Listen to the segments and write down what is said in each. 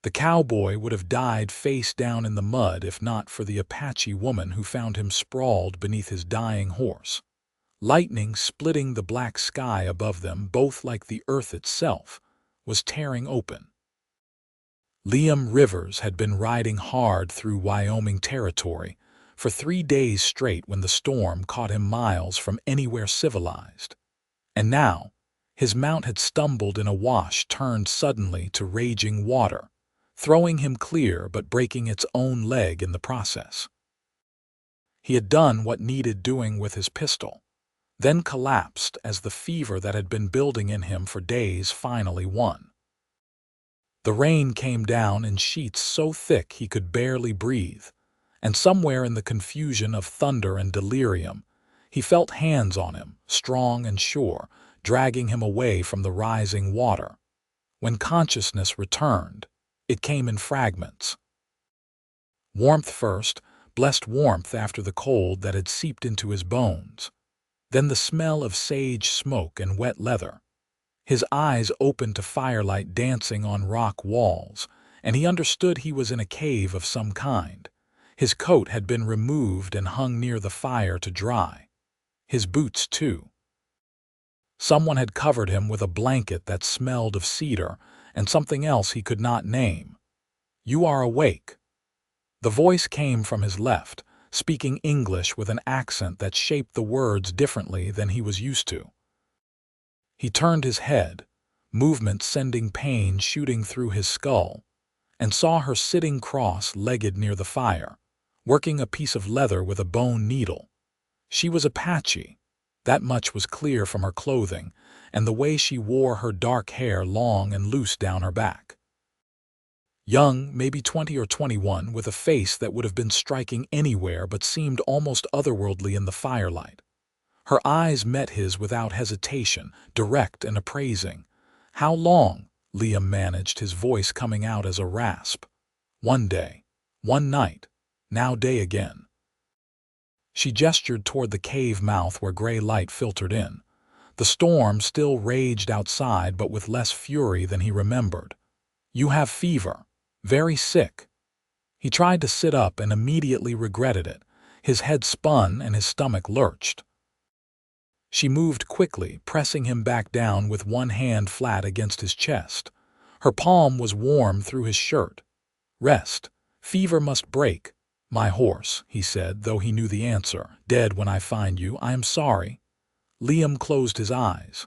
The cowboy would have died face down in the mud if not for the Apache woman who found him sprawled beneath his dying horse. Lightning splitting the black sky above them, both like the earth itself, was tearing open. Liam Rivers had been riding hard through Wyoming territory for 3 days straight when the storm caught him miles from anywhere civilized. And now, his mount had stumbled in a wash turned suddenly to raging water, throwing him clear but breaking its own leg in the process. He had done what needed doing with his pistol, then collapsed as the fever that had been building in him for days finally won. The rain came down in sheets so thick he could barely breathe, and somewhere in the confusion of thunder and delirium, he felt hands on him, strong and sure, dragging him away from the rising water. When consciousness returned, it came in fragments. Warmth first, blessed warmth after the cold that had seeped into his bones. Then the smell of sage smoke and wet leather. His eyes opened to firelight dancing on rock walls, and he understood he was in a cave of some kind. His coat had been removed and hung near the fire to dry. His boots, too. Someone had covered him with a blanket that smelled of cedar and something else he could not name. "You are awake." The voice came from his left, speaking English with an accent that shaped the words differently than he was used to. He turned his head, movement sending pain shooting through his skull, and saw her sitting cross-legged near the fire, working a piece of leather with a bone needle. She was Apache. That much was clear from her clothing and the way she wore her dark hair long and loose down her back. Young, maybe 20 or 21, with a face that would have been striking anywhere but seemed almost otherworldly in the firelight. Her eyes met his without hesitation, direct and appraising. "How long?" Liam managed, his voice coming out as a rasp. "1 day. 1 night. Now day again." She gestured toward the cave mouth where gray light filtered in. The storm still raged outside, but with less fury than he remembered. "You have fever. Very sick." He tried to sit up and immediately regretted it. His head spun and his stomach lurched. She moved quickly, pressing him back down with one hand flat against his chest. Her palm was warm through his shirt. "Rest. Fever must break." "My horse," he said, though he knew the answer. "Dead when I find you. I am sorry." Liam closed his eyes.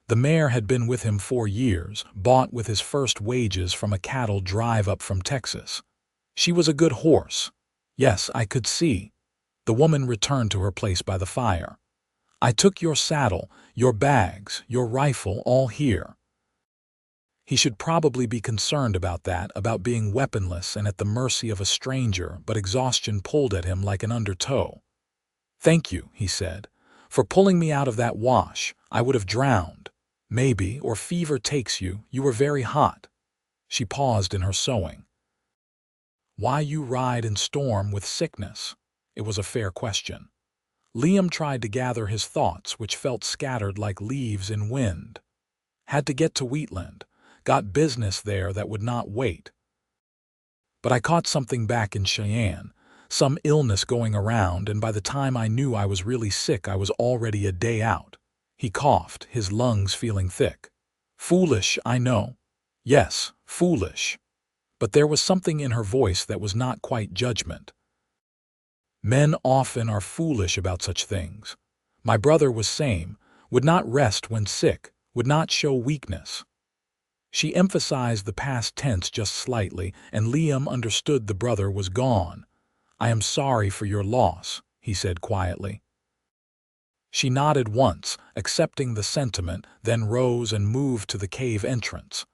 The mare had been with him 4 years, bought with his first wages from a cattle drive-up from Texas. She was a good horse. "Yes, I could see." The woman returned to her place by the fire. "I took your saddle, your bags, your rifle, all here." He should probably be concerned about that, about being weaponless and at the mercy of a stranger, but exhaustion pulled at him like an undertow. "Thank you," he said, "for pulling me out of that wash. I would have drowned. Maybe, or fever takes you. You were very hot." She paused in her sewing. "Why you ride in storm with sickness?" It was a fair question. Liam tried to gather his thoughts, which felt scattered like leaves in wind. Had to get to Wheatland. Got business there that would not wait. But I caught something back in Cheyenne, some illness going around, and by the time I knew I was really sick, I was already a day out. He coughed, his lungs feeling thick. "Foolish, I know." "Yes, foolish." But there was something in her voice that was not quite judgment. "Men often are foolish about such things. My brother was same, would not rest when sick, would not show weakness." She emphasized the past tense just slightly, and Liam understood the brother was gone. "I am sorry for your loss," he said quietly. She nodded once, accepting the sentiment, then rose and moved to the cave entrance.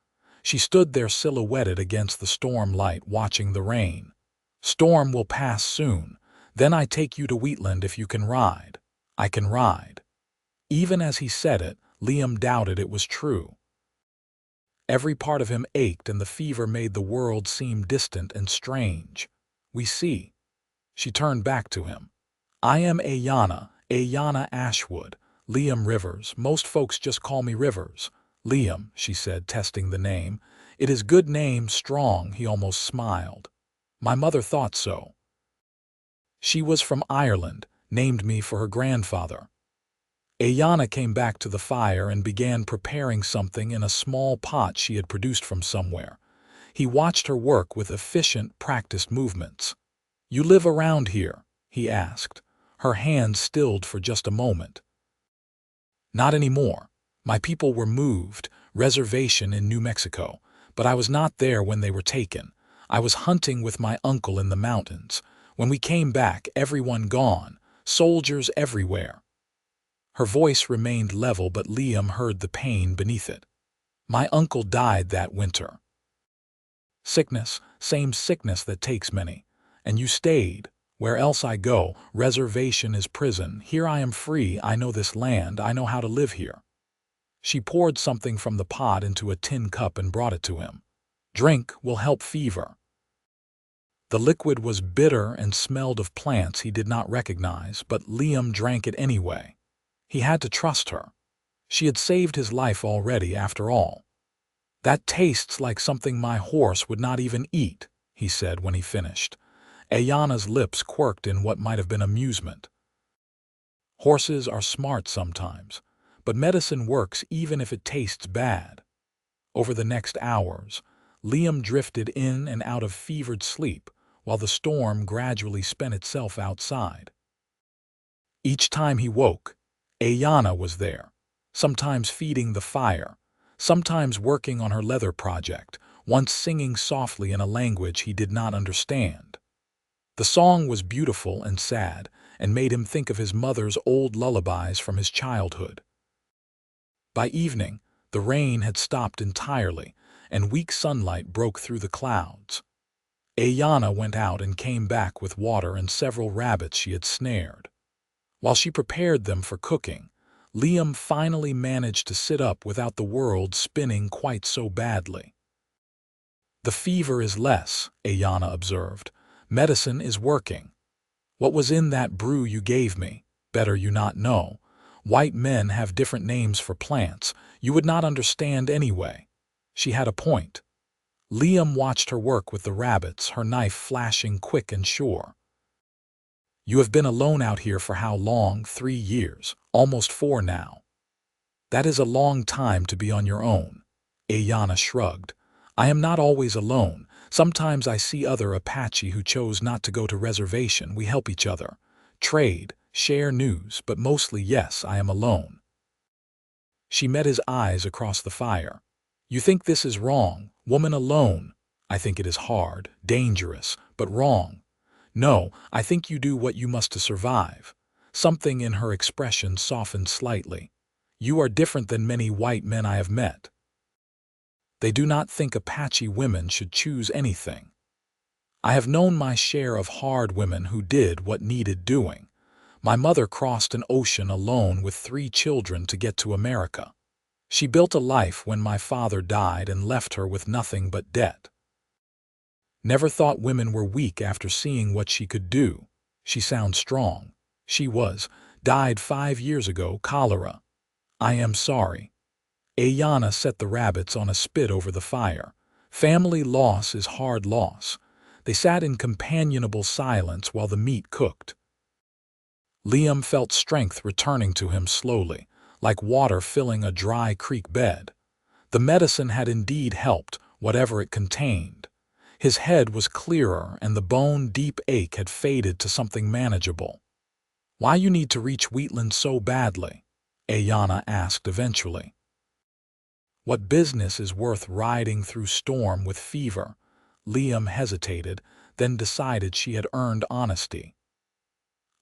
She stood there silhouetted against the storm light, watching the rain. "Storm will pass soon. Then I take you to Wheatland if you can ride." "I can ride." Even as he said it, Liam doubted it was true. Every part of him ached, and the fever made the world seem distant and strange. "We see." She turned back to him. "I am Aiyana Ashwood, Liam Rivers. Most folks just call me Rivers." "Liam," she said, testing the name. It is good name, strong, he almost smiled. My mother thought so. She was from Ireland, named me for her grandfather. Aiyana came back to the fire and began preparing something in a small pot she had produced from somewhere. He watched her work with efficient, practiced movements. "You live around here?" he asked. Her hand stilled for just a moment. "Not anymore. My people were moved, reservation in New Mexico, but I was not there when they were taken. I was hunting with my uncle in the mountains. When we came back, everyone gone, soldiers everywhere." Her voice remained level, but Liam heard the pain beneath it. "My uncle died that winter. Sickness, same sickness that takes many. And you stayed. Where else I go, reservation is prison. Here I am free, I know this land, I know how to live here." She poured something from the pot into a tin cup and brought it to him. "Drink, will help fever." The liquid was bitter and smelled of plants he did not recognize, but Liam drank it anyway. He had to trust her. She had saved his life already, after all. "That tastes like something my horse would not even eat," he said when he finished. Aiyana's lips quirked in what might have been amusement. Horses are smart sometimes, but medicine works even if it tastes bad. Over the next hours, Liam drifted in and out of fevered sleep, while the storm gradually spent itself outside. Each time he woke, Aiyana was there, sometimes feeding the fire, sometimes working on her leather project, once singing softly in a language he did not understand. The song was beautiful and sad, and made him think of his mother's old lullabies from his childhood. By evening, the rain had stopped entirely, and weak sunlight broke through the clouds. Aiyana went out and came back with water and several rabbits she had snared. While she prepared them for cooking, Liam finally managed to sit up without the world spinning quite so badly. "The fever is less," Aiyana observed. "Medicine is working. What was in that brew you gave me? Better you not know. White men have different names for plants. You would not understand anyway." She had a point. Liam watched her work with the rabbits, her knife flashing quick and sure. "You have been alone out here for how long? 3 years, almost 4 now." "That is a long time to be on your own." Aiyana shrugged. "I am not always alone. Sometimes I see other Apache who chose not to go to reservation. We help each other, trade, share news, but mostly, yes, I am alone." She met his eyes across the fire. "You think this is wrong, woman alone?" "I think it is hard, dangerous, but wrong." "No, I think you do what you must to survive." Something in her expression softened slightly. "You are different than many white men I have met. They do not think Apache women should choose anything. I have known my share of hard women who did what needed doing. My mother crossed an ocean alone with 3 children to get to America. She built a life when my father died and left her with nothing but debt. Never thought women were weak after seeing what she could do. She sounds strong. She was. Died 5 years ago, cholera." "I am sorry." Aiyana set the rabbits on a spit over the fire. "Family loss is hard loss." They sat in companionable silence while the meat cooked. Liam felt strength returning to him slowly, like water filling a dry creek bed. The medicine had indeed helped, whatever it contained. His head was clearer and the bone-deep ache had faded to something manageable. "Why you need to reach Wheatland so badly?" Aiyana asked eventually. "What business is worth riding through storm with fever?" Liam hesitated, then decided she had earned honesty.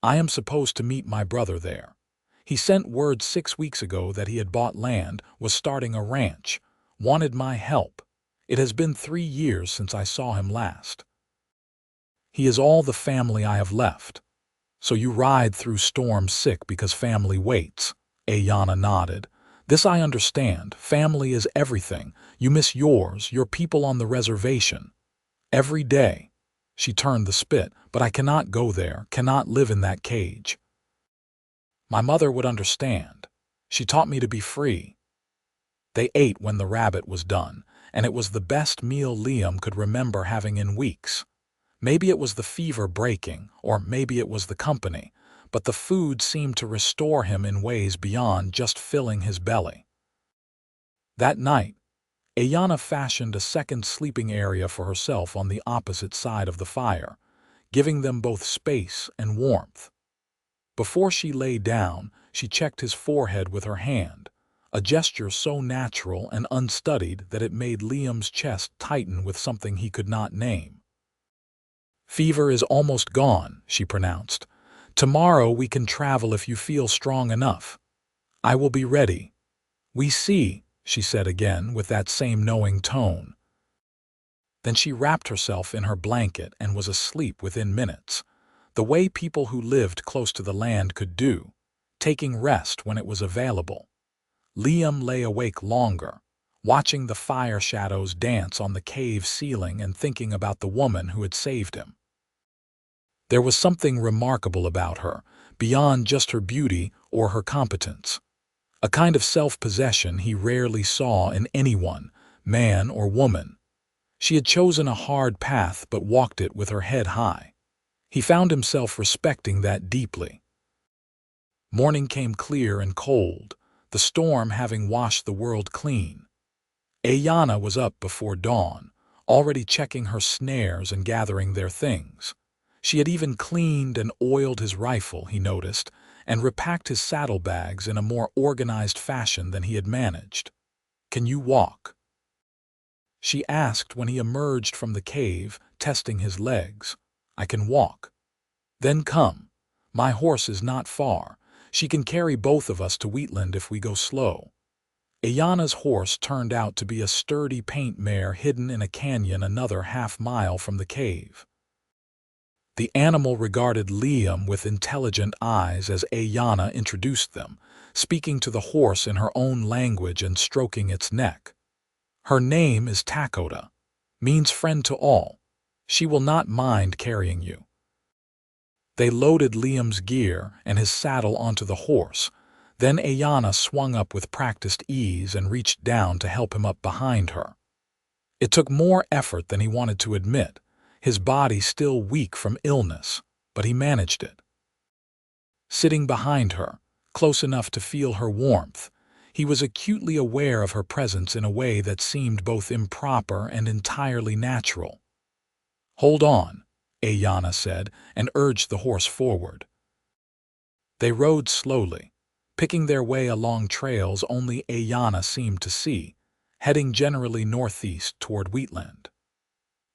"I am supposed to meet my brother there. He sent word 6 weeks ago that he had bought land, was starting a ranch, wanted my help. It has been 3 years since I saw him last. He is all the family I have left." "So you ride through storm sick because family waits?" Aiyana nodded. "This I understand. Family is everything. You miss yours, your people on the reservation. Every day." She turned the spit. "But I cannot go there, cannot live in that cage. My mother would understand. She taught me to be free." They ate when the rabbit was done. and it was the best meal Liam could remember having in weeks. Maybe it was the fever breaking, or maybe it was the company, but the food seemed to restore him in ways beyond just filling his belly. That night, Aiyana fashioned a second sleeping area for herself on the opposite side of the fire, giving them both space and warmth. Before she lay down, she checked his forehead with her hand, a gesture so natural and unstudied that it made Liam's chest tighten with something he could not name. "Fever is almost gone," she pronounced. "Tomorrow we can travel if you feel strong enough. I will be ready." "We see," she said again with that same knowing tone. Then she wrapped herself in her blanket and was asleep within minutes, the way people who lived close to the land could do, taking rest when it was available. Liam lay awake longer, watching the fire shadows dance on the cave ceiling and thinking about the woman who had saved him. There was something remarkable about her, beyond just her beauty or her competence. A kind of self-possession he rarely saw in anyone, man or woman. She had chosen a hard path but walked it with her head high. He found himself respecting that deeply. Morning came clear and cold, the storm having washed the world clean. Aiyana was up before dawn, already checking her snares and gathering their things. She had even cleaned and oiled his rifle, he noticed, and repacked his saddlebags in a more organized fashion than he had managed. "Can you walk?" she asked when he emerged from the cave, testing his legs. "I can walk." "Then come. My horse is not far. She can carry both of us to Wheatland if we go slow." Aiyana's horse turned out to be a sturdy paint mare hidden in a canyon another half-mile from the cave. The animal regarded Liam with intelligent eyes as Aiyana introduced them, speaking to the horse in her own language and stroking its neck. "Her name is Takoda, means friend to all. She will not mind carrying you." They loaded Liam's gear and his saddle onto the horse. Then Aiyana swung up with practiced ease and reached down to help him up behind her. It took more effort than he wanted to admit, his body still weak from illness, but he managed it. Sitting behind her, close enough to feel her warmth, he was acutely aware of her presence in a way that seemed both improper and entirely natural. "Hold on," Aiyana said, and urged the horse forward. They rode slowly, picking their way along trails only Aiyana seemed to see, heading generally northeast toward Wheatland.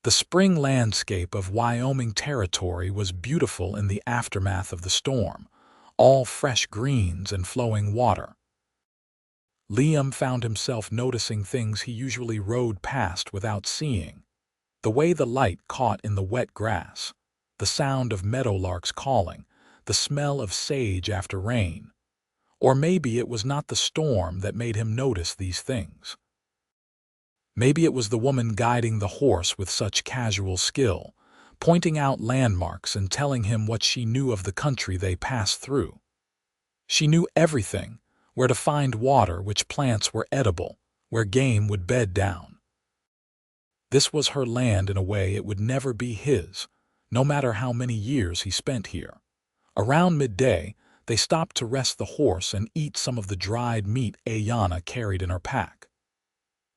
The spring landscape of Wyoming territory was beautiful in the aftermath of the storm, all fresh greens and flowing water. Liam found himself noticing things he usually rode past without seeing. The way the light caught in the wet grass, the sound of meadowlarks calling, the smell of sage after rain. Or maybe it was not the storm that made him notice these things. Maybe it was the woman guiding the horse with such casual skill, pointing out landmarks and telling him what she knew of the country they passed through. She knew everything, where to find water, which plants were edible, where game would bed down. This was her land in a way it would never be his, no matter how many years he spent here. Around midday, they stopped to rest the horse and eat some of the dried meat Aiyana carried in her pack.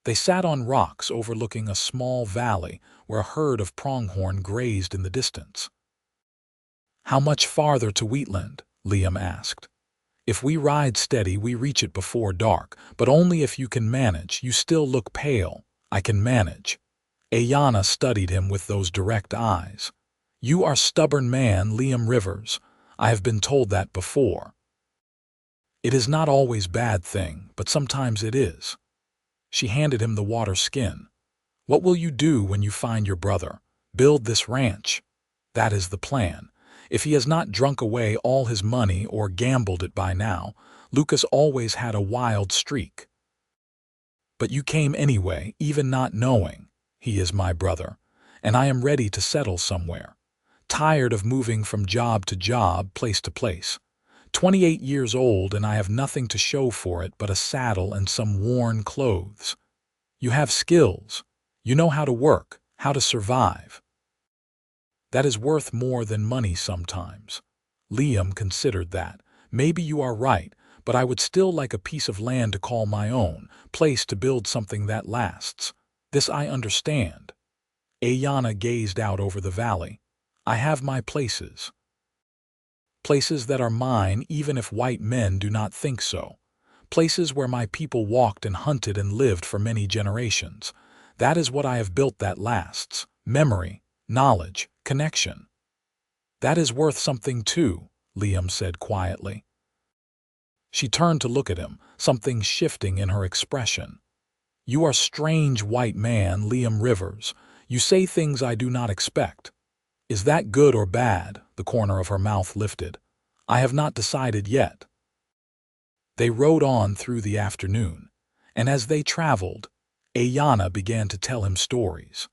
They sat on rocks overlooking a small valley where a herd of pronghorn grazed in the distance. "How much farther to Wheatland?" Liam asked. "If we ride steady, we reach it before dark, but only if you can manage. You still look pale." "I can manage." Aiyana studied him with those direct eyes. "You are stubborn man, Liam Rivers. I have been told that before. It is not always bad thing, but sometimes it is." She handed him the water skin. "What will you do when you find your brother?" "Build this ranch." "That is the plan. If he has not drunk away all his money or gambled it by now. Lucas always had a wild streak." "But you came anyway, even not knowing. He is my brother, and I am ready to settle somewhere. Tired of moving from job to job, place to place. 28 years old and I have nothing to show for it but a saddle and some worn clothes." You have skills. You know how to work, how to survive. That is worth more than money sometimes. Liam considered that. Maybe you are right, but I would still like a piece of land to call my own, place to build something that lasts. This I understand. Aiyana gazed out over the valley. I have my places. Places that are mine even if white men do not think so. Places where my people walked and hunted and lived for many generations. That is what I have built that lasts. Memory, knowledge, connection. That is worth something too, Liam said quietly. She turned to look at him, something shifting in her expression. You are strange, white man, Liam Rivers. You say things I do not expect. Is that good or bad? The corner of her mouth lifted. I have not decided yet. They rode on through the afternoon, and as they traveled, Aiyana began to tell him stories.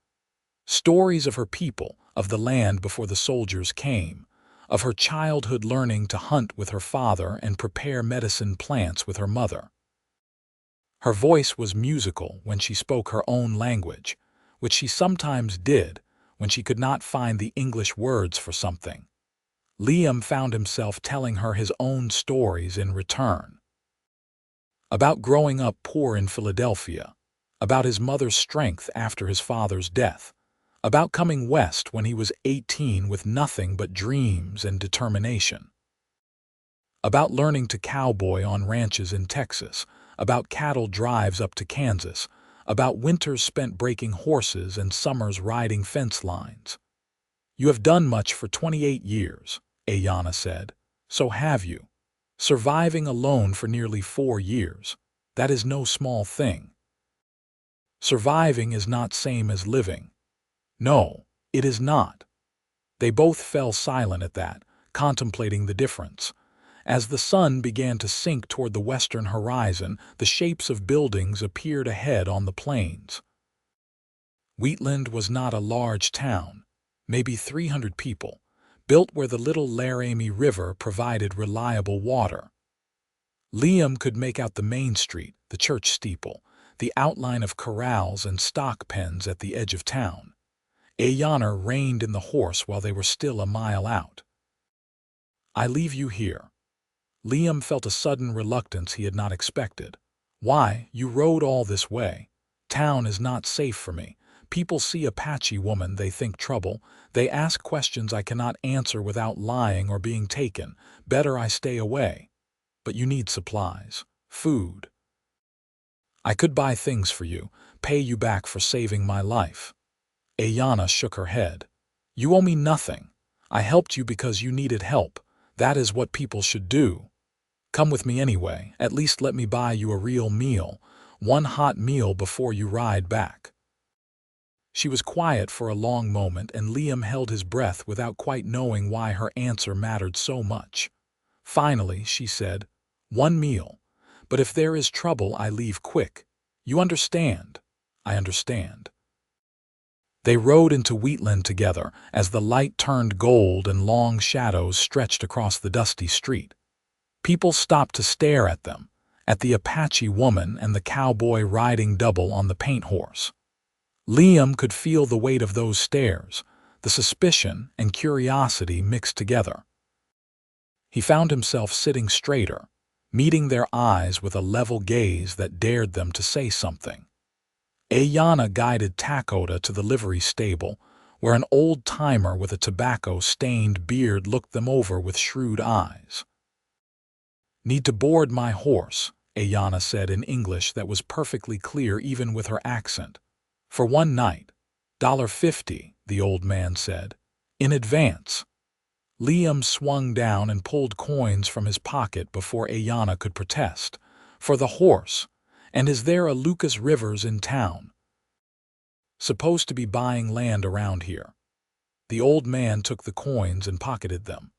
Stories of her people, of the land before the soldiers came, of her childhood learning to hunt with her father and prepare medicine plants with her mother. Her voice was musical when she spoke her own language, which she sometimes did when she could not find the English words for something. Liam found himself telling her his own stories in return. About growing up poor in Philadelphia, about his mother's strength after his father's death, about coming west when he was 18 with nothing but dreams and determination, about learning to cowboy on ranches in Texas, about cattle drives up to Kansas, about winters spent breaking horses and summers riding fence lines. You have done much for 28 years, Aiyana said. So have you. Surviving alone for nearly 4 years. That is no small thing. Surviving is not same as living. No, it is not. They both fell silent at that, contemplating the difference. As the sun began to sink toward the western horizon, the shapes of buildings appeared ahead on the plains. Wheatland was not a large town, maybe 300 people, built where the little Laramie River provided reliable water. Liam could make out the main street, the church steeple, the outline of corrals and stock pens at the edge of town. Aiyana reined in the horse while they were still a mile out. I leave you here. Liam felt a sudden reluctance he had not expected. Why, you rode all this way. Town is not safe for me. People see Apache woman, they think trouble. They ask questions I cannot answer without lying or being taken. Better I stay away. But you need supplies. Food. I could buy things for you, pay you back for saving my life. Aiyana shook her head. You owe me nothing. I helped you because you needed help. That is what people should do. Come with me anyway. At least let me buy you a real meal. One hot meal before you ride back. She was quiet for a long moment, and Liam held his breath without quite knowing why her answer mattered so much. Finally, she said, One meal. But if there is trouble, I leave quick. You understand? I understand. They rode into Wheatland together as the light turned gold and long shadows stretched across the dusty street. People stopped to stare at them, at the Apache woman and the cowboy riding double on the paint horse. Liam could feel the weight of those stares, the suspicion and curiosity mixed together. He found himself sitting straighter, meeting their eyes with a level gaze that dared them to say something. Aiyana guided Takoda to the livery stable, where an old-timer with a tobacco-stained beard looked them over with shrewd eyes. Need to board my horse, Aiyana said in English that was perfectly clear even with her accent. For one night. $50, the old man said. In advance. Liam swung down and pulled coins from his pocket before Aiyana could protest. For the horse. And is there a Lucas Rivers in town? Supposed to be buying land around here. The old man took the coins and pocketed them.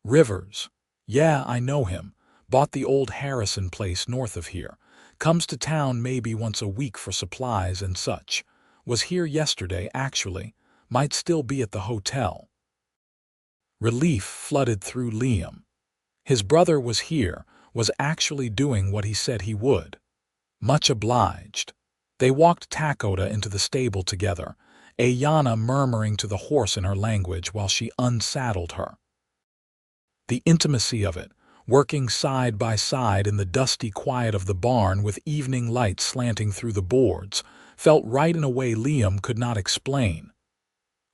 Rivers. Yeah, I know him. Bought the old Harrison place north of here. Comes to town maybe once a week for supplies and such. Was here yesterday, actually. Might still be at the hotel. Relief flooded through Liam. His brother was here, was actually doing what he said he would. Much obliged. They walked Takoda into the stable together, Aiyana murmuring to the horse in her language while she unsaddled her. The intimacy of it, working side by side in the dusty quiet of the barn with evening light slanting through the boards, felt right in a way Liam could not explain.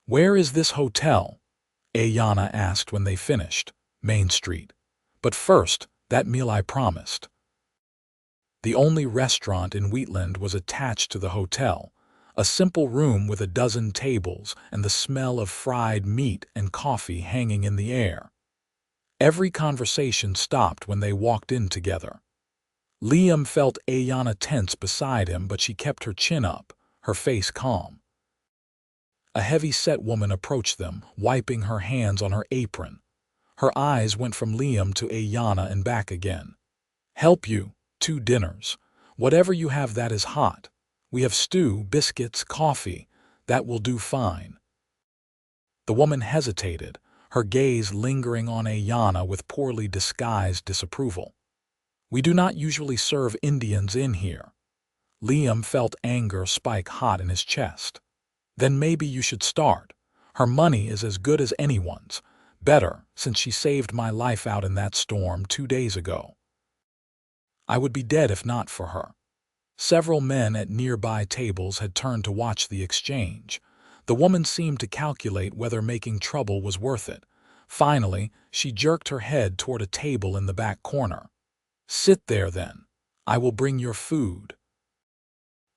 "Where is this hotel?" Aiyana asked when they finished. "Main Street. But first, that meal I promised." The only restaurant in Wheatland was attached to the hotel, a simple room with a dozen tables and the smell of fried meat and coffee hanging in the air. Every conversation stopped when they walked in together. Liam felt Aiyana tense beside him, but she kept her chin up, her face calm. A heavy-set woman approached them, wiping her hands on her apron. Her eyes went from Liam to Aiyana and back again. "Help you? 2 dinners. Whatever you have that is hot. We have stew, biscuits, coffee. That will do fine." The woman hesitated, her gaze lingering on Aiyana with poorly disguised disapproval. "We do not usually serve Indians in here." Liam felt anger spike hot in his chest. "Then maybe you should start. Her money is as good as anyone's. Better, since she saved my life out in that storm 2 days ago. I would be dead if not for her." Several men at nearby tables had turned to watch the exchange. The woman seemed to calculate whether making trouble was worth it. Finally, she jerked her head toward a table in the back corner. "Sit there, then. I will bring your food."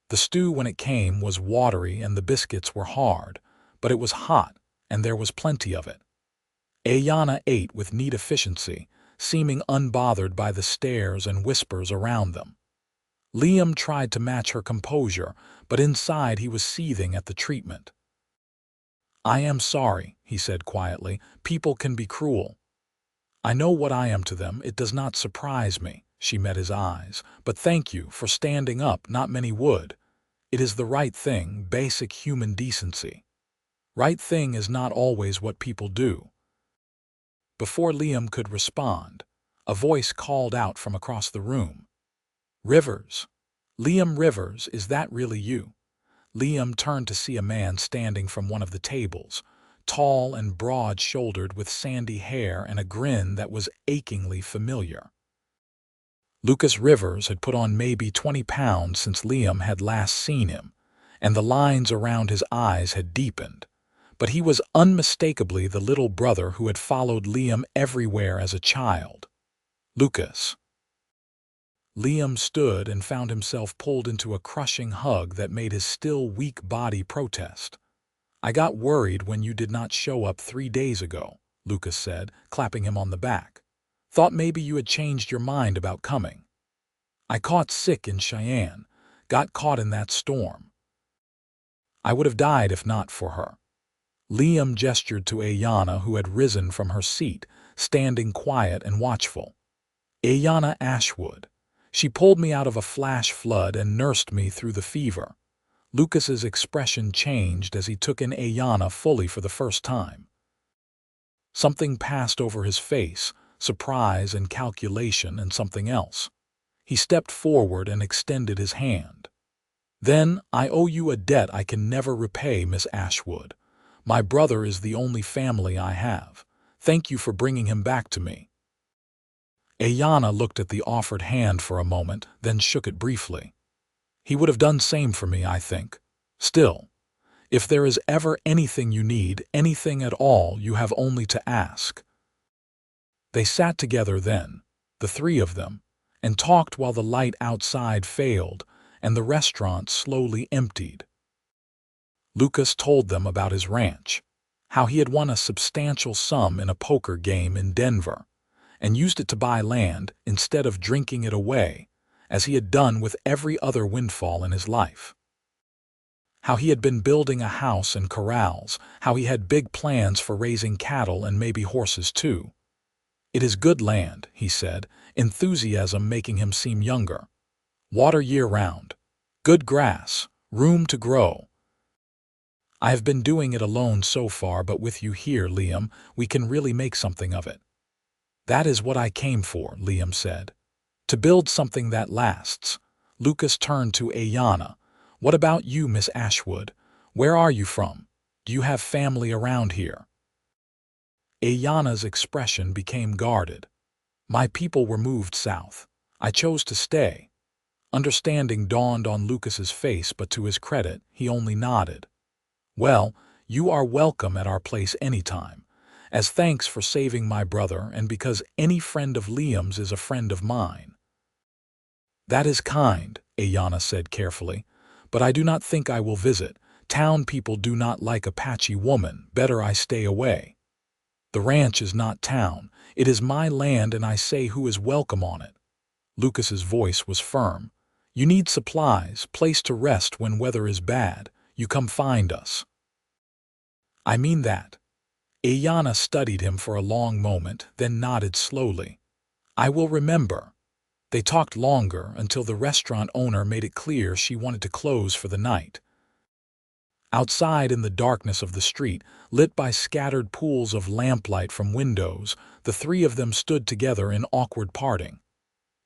The stew, when it came, was watery and the biscuits were hard, but it was hot, and there was plenty of it. Aiyana ate with neat efficiency, seeming unbothered by the stares and whispers around them. Liam tried to match her composure, but inside he was seething at the treatment. "I am sorry," he said quietly. "People can be cruel. I know what I am to them. It does not surprise me." She met his eyes. "But thank you for standing up. Not many would. It is the right thing, basic human decency. Right thing is not always what people do." Before Liam could respond, a voice called out from across the room. "Rivers. Liam Rivers, is that really you?" Liam turned to see a man standing from one of the tables, tall and broad-shouldered with sandy hair and a grin that was achingly familiar. Lucas Rivers had put on maybe 20 pounds since Liam had last seen him, and the lines around his eyes had deepened. But he was unmistakably the little brother who had followed Liam everywhere as a child. "Lucas." Liam stood and found himself pulled into a crushing hug that made his still weak body protest. "I got worried when you did not show up 3 days ago," Lucas said, clapping him on the back. "Thought maybe you had changed your mind about coming. I caught sick in Cheyenne, got caught in that storm. I would have died if not for her." Liam gestured to Aiyana, who had risen from her seat, standing quiet and watchful. "Aiyana Ashwood. She pulled me out of a flash flood and nursed me through the fever." Lucas's expression changed as he took in Aiyana fully for the first time. Something passed over his face, surprise and calculation and something else. He stepped forward and extended his hand. "Then I owe you a debt I can never repay, Miss Ashwood. My brother is the only family I have. Thank you for bringing him back to me." Aiyana looked at the offered hand for a moment, then shook it briefly. "He would have done same for me, I think. Still, if there is ever anything you need, anything at all, you have only to ask." They sat together then, the 3 of them, and talked while the light outside failed and the restaurant slowly emptied. Lucas told them about his ranch, how he had won a substantial sum in a poker game in Denver, and used it to buy land instead of drinking it away, as he had done with every other windfall in his life. How he had been building a house and corrals, how he had big plans for raising cattle and maybe horses too. "It is good land," he said, enthusiasm making him seem younger. "Water year-round. Good grass. Room to grow. I have been doing it alone so far, but with you here, Liam, we can really make something of it." "That is what I came for," Liam said. "To build something that lasts." Lucas turned to Aiyana. What about you, Miss Ashwood? Where are you from? Do you have family around here? Aiyana's expression became guarded. My people were moved south. I chose to stay. Understanding dawned on Lucas's face, but to his credit, he only nodded. Well, you are welcome at our place anytime. As thanks for saving my brother and because any friend of Liam's is a friend of mine. That is kind, Aiyana said carefully, but I do not think I will visit. Town people do not like Apache woman. Better I stay away. The ranch is not town. It is my land and I say who is welcome on it. Lucas's voice was firm. You need supplies, place to rest when weather is bad. You come find us. I mean that. Aiyana studied him for a long moment, then nodded slowly. I will remember. They talked longer until the restaurant owner made it clear she wanted to close for the night. Outside in the darkness of the street, lit by scattered pools of lamplight from windows, the three of them stood together in awkward parting.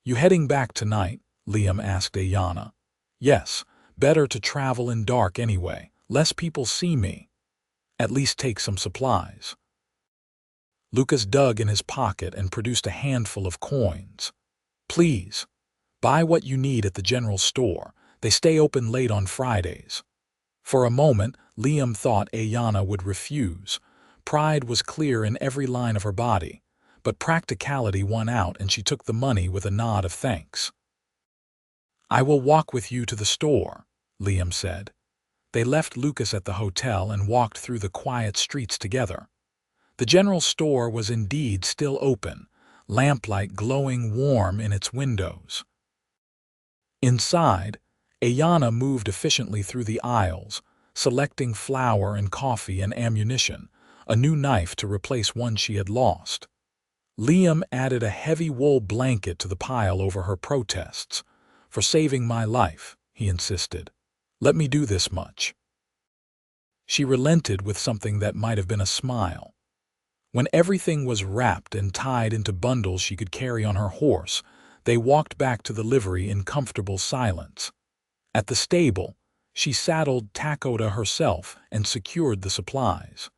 You heading back tonight? Liam asked Aiyana. Yes, better to travel in dark anyway. Less people see me. At least take some supplies. Lucas dug in his pocket and produced a handful of coins. Please, buy what you need at the general store. They stay open late on Fridays. For a moment, Liam thought Aiyana would refuse. Pride was clear in every line of her body, but practicality won out and she took the money with a nod of thanks. I will walk with you to the store, Liam said. They left Lucas at the hotel and walked through the quiet streets together. The general store was indeed still open, lamplight glowing warm in its windows. Inside, Aiyana moved efficiently through the aisles, selecting flour and coffee and ammunition, a new knife to replace one she had lost. Liam added a heavy wool blanket to the pile over her protests. For saving my life, he insisted. Let me do this much. She relented with something that might have been a smile. When everything was wrapped and tied into bundles she could carry on her horse, they walked back to the livery in comfortable silence. At the stable, she saddled Takoda herself and secured the supplies.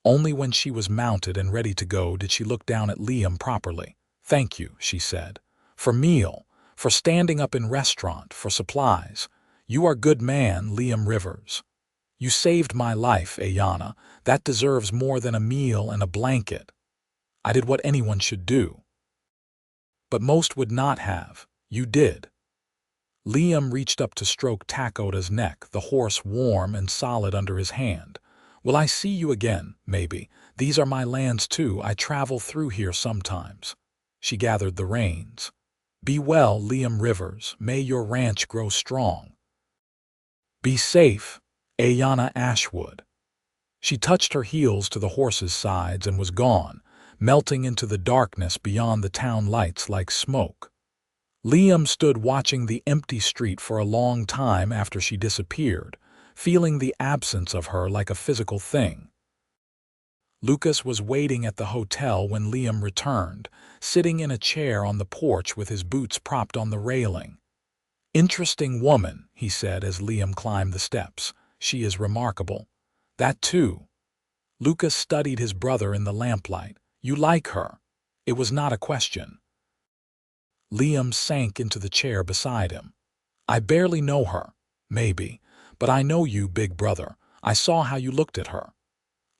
Only when she was mounted and ready to go did she look down at Liam properly. Thank you, she said. For meal, for standing up in restaurant, for supplies. You are good man, Liam Rivers. You saved my life, Aiyana. That deserves more than a meal and a blanket. I did what anyone should do. But most would not have. You did. Liam reached up to stroke Takoda's neck, the horse warm and solid under his hand. Will I see you again, maybe? These are my lands too. I travel through here sometimes. She gathered the reins. Be well, Liam Rivers. May your ranch grow strong. Be safe, Aiyana Ashwood. She touched her heels to the horse's sides and was gone, melting into the darkness beyond the town lights like smoke. Liam stood watching the empty street for a long time after she disappeared, feeling the absence of her like a physical thing. Lucas was waiting at the hotel when Liam returned, sitting in a chair on the porch with his boots propped on the railing. Interesting woman, he said as Liam climbed the steps. She is remarkable. That too. Lucas studied his brother in the lamplight. You like her? It was not a question. Liam sank into the chair beside him. I barely know her. Maybe. But I know you, big brother. I saw how you looked at her.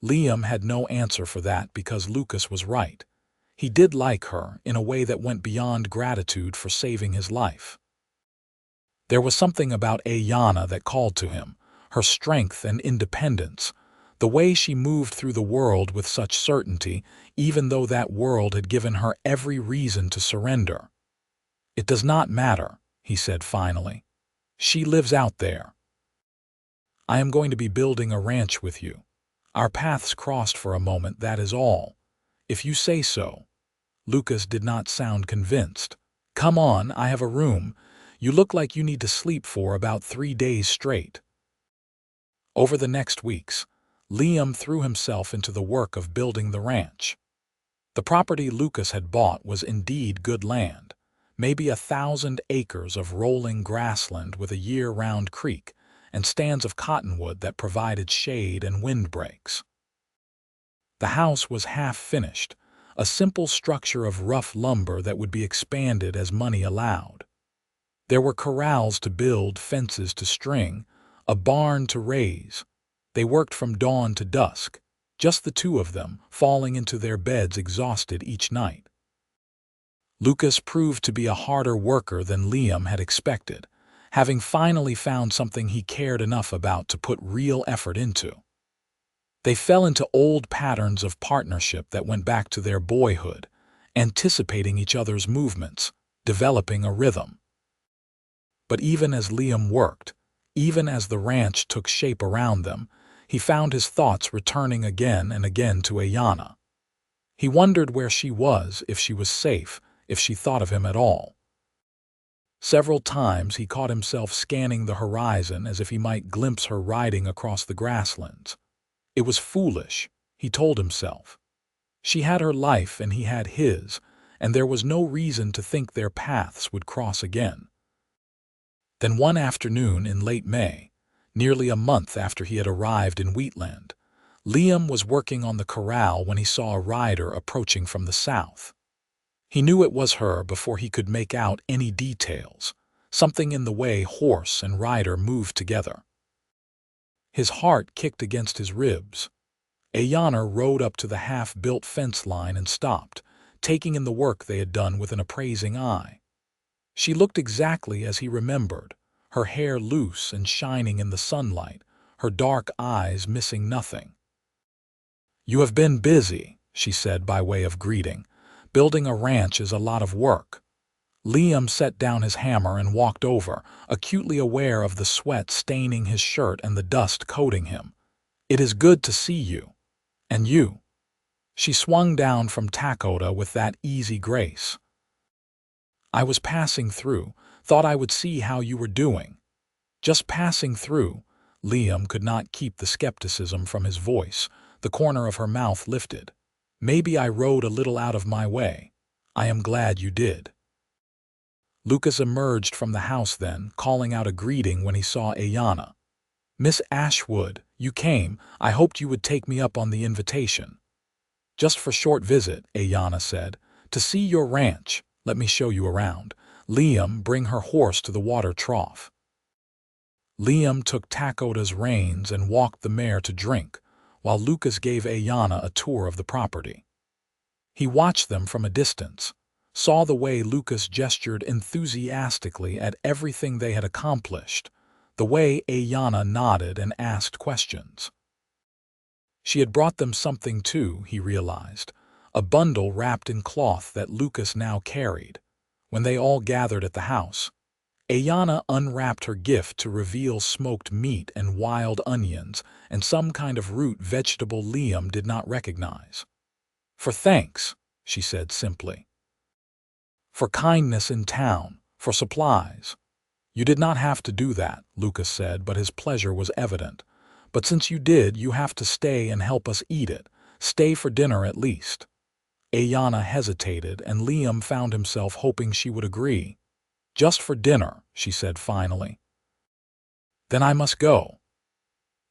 Liam had no answer for that because Lucas was right. He did like her in a way that went beyond gratitude for saving his life. There was something about Aiyana that called to him, her strength and independence, the way she moved through the world with such certainty, even though that world had given her every reason to surrender. It does not matter, he said finally. She lives out there. I am going to be building a ranch with you. Our paths crossed for a moment, that is all. If you say so. Lucas did not sound convinced. Come on, I have a room. You look like you need to sleep for about 3 days straight. Over the next weeks, Liam threw himself into the work of building the ranch. The property Lucas had bought was indeed good land, maybe 1,000 acres of rolling grassland with a year-round creek, and stands of cottonwood that provided shade and windbreaks. The house was half-finished, a simple structure of rough lumber that would be expanded as money allowed. There were corrals to build, fences to string, a barn to raise. They worked from dawn to dusk, just the two of them, falling into their beds exhausted each night. Lucas proved to be a harder worker than Liam had expected, having finally found something he cared enough about to put real effort into. They fell into old patterns of partnership that went back to their boyhood, anticipating each other's movements, developing a rhythm. But even as Liam worked, even as the ranch took shape around them, he found his thoughts returning again and again to Aiyana. He wondered where she was, if she was safe, if she thought of him at all. Several times he caught himself scanning the horizon as if he might glimpse her riding across the grasslands. It was foolish, he told himself. She had her life and he had his, and there was no reason to think their paths would cross again. Then one afternoon in late May, nearly a month after he had arrived in Wheatland, Liam was working on the corral when he saw a rider approaching from the south. He knew it was her before he could make out any details, something in the way horse and rider moved together. His heart kicked against his ribs. Aiyana rode up to the half-built fence line and stopped, taking in the work they had done with an appraising eye. She looked exactly as he remembered, her hair loose and shining in the sunlight, her dark eyes missing nothing. "You have been busy," she said by way of greeting. "Building a ranch is a lot of work." Liam set down his hammer and walked over, acutely aware of the sweat staining his shirt and the dust coating him. "It is good to see you. And you?" She swung down from Takoda with that easy grace. "I was passing through, thought I would see how you were doing." Just passing through. Liam could not keep the skepticism from his voice. The corner of her mouth lifted. "Maybe I rode a little out of my way. I am glad you did." Lucas emerged from the house then, calling out a greeting when he saw Aiyana. "Miss Ashwood, you came. I hoped you would take me up on the invitation." "Just for short visit," Aiyana said. "To see your ranch. Let me show you around. Liam, bring her horse to the water trough." Liam took Takoda's reins and walked the mare to drink, while Lucas gave Aiyana a tour of the property. He watched them from a distance, saw the way Lucas gestured enthusiastically at everything they had accomplished, the way Aiyana nodded and asked questions. She had brought them something too, he realized, a bundle wrapped in cloth that Lucas now carried. When they all gathered at the house, Aiyana unwrapped her gift to reveal smoked meat and wild onions and some kind of root vegetable Liam did not recognize. "For thanks," she said simply. "For kindness in town, for supplies." "You did not have to do that," Lucas said, but his pleasure was evident. "But since you did, you have to stay and help us eat it. Stay for dinner at least." Aiyana hesitated, and Liam found himself hoping she would agree. "Just for dinner," she said finally. "Then I must go."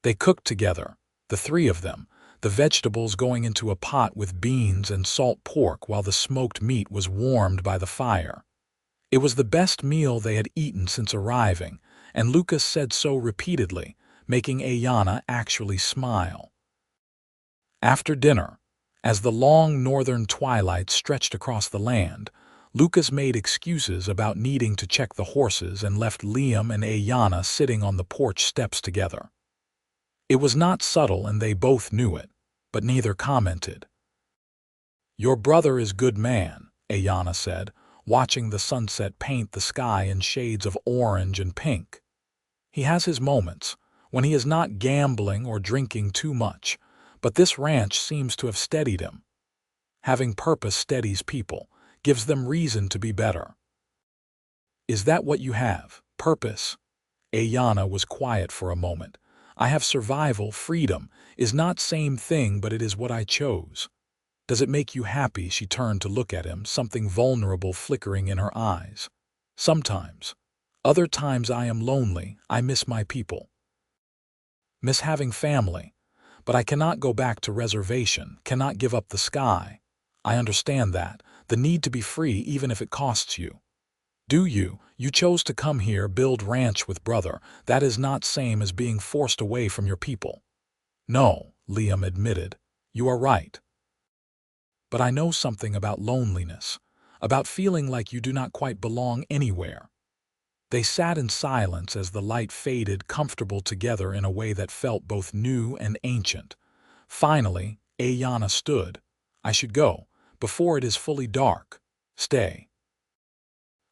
They cooked together, the three of them, the vegetables going into a pot with beans and salt pork while the smoked meat was warmed by the fire. It was the best meal they had eaten since arriving, and Lucas said so repeatedly, making Aiyana actually smile. After dinner, as the long northern twilight stretched across the land, Lucas made excuses about needing to check the horses and left Liam and Aiyana sitting on the porch steps together. It was not subtle and they both knew it, but neither commented. "Your brother is good man," Aiyana said, watching the sunset paint the sky in shades of orange and pink. "He has his moments, when he is not gambling or drinking too much, but this ranch seems to have steadied him. Having purpose steadies people, gives them reason to be better." "Is that what you have, purpose?" Aiyana was quiet for a moment. "I have survival, freedom, is not same thing, but it is what I chose." Does it make you happy?" She turned to look at him, something vulnerable flickering in her eyes. "Sometimes. Other times I am lonely. I miss my people. Miss having family. But I cannot go back to reservation, cannot give up the sky. I understand that, the need to be free even if it costs you. Do you? You chose to come here, build ranch with brother. That is not same as being forced away from your people." "No," Liam admitted. "You are right. But I know something about loneliness, about feeling like you do not quite belong anywhere." They sat in silence as the light faded, comfortable together in a way that felt both new and ancient. Finally, Aiyana stood. "I should go, before it is fully dark. Stay."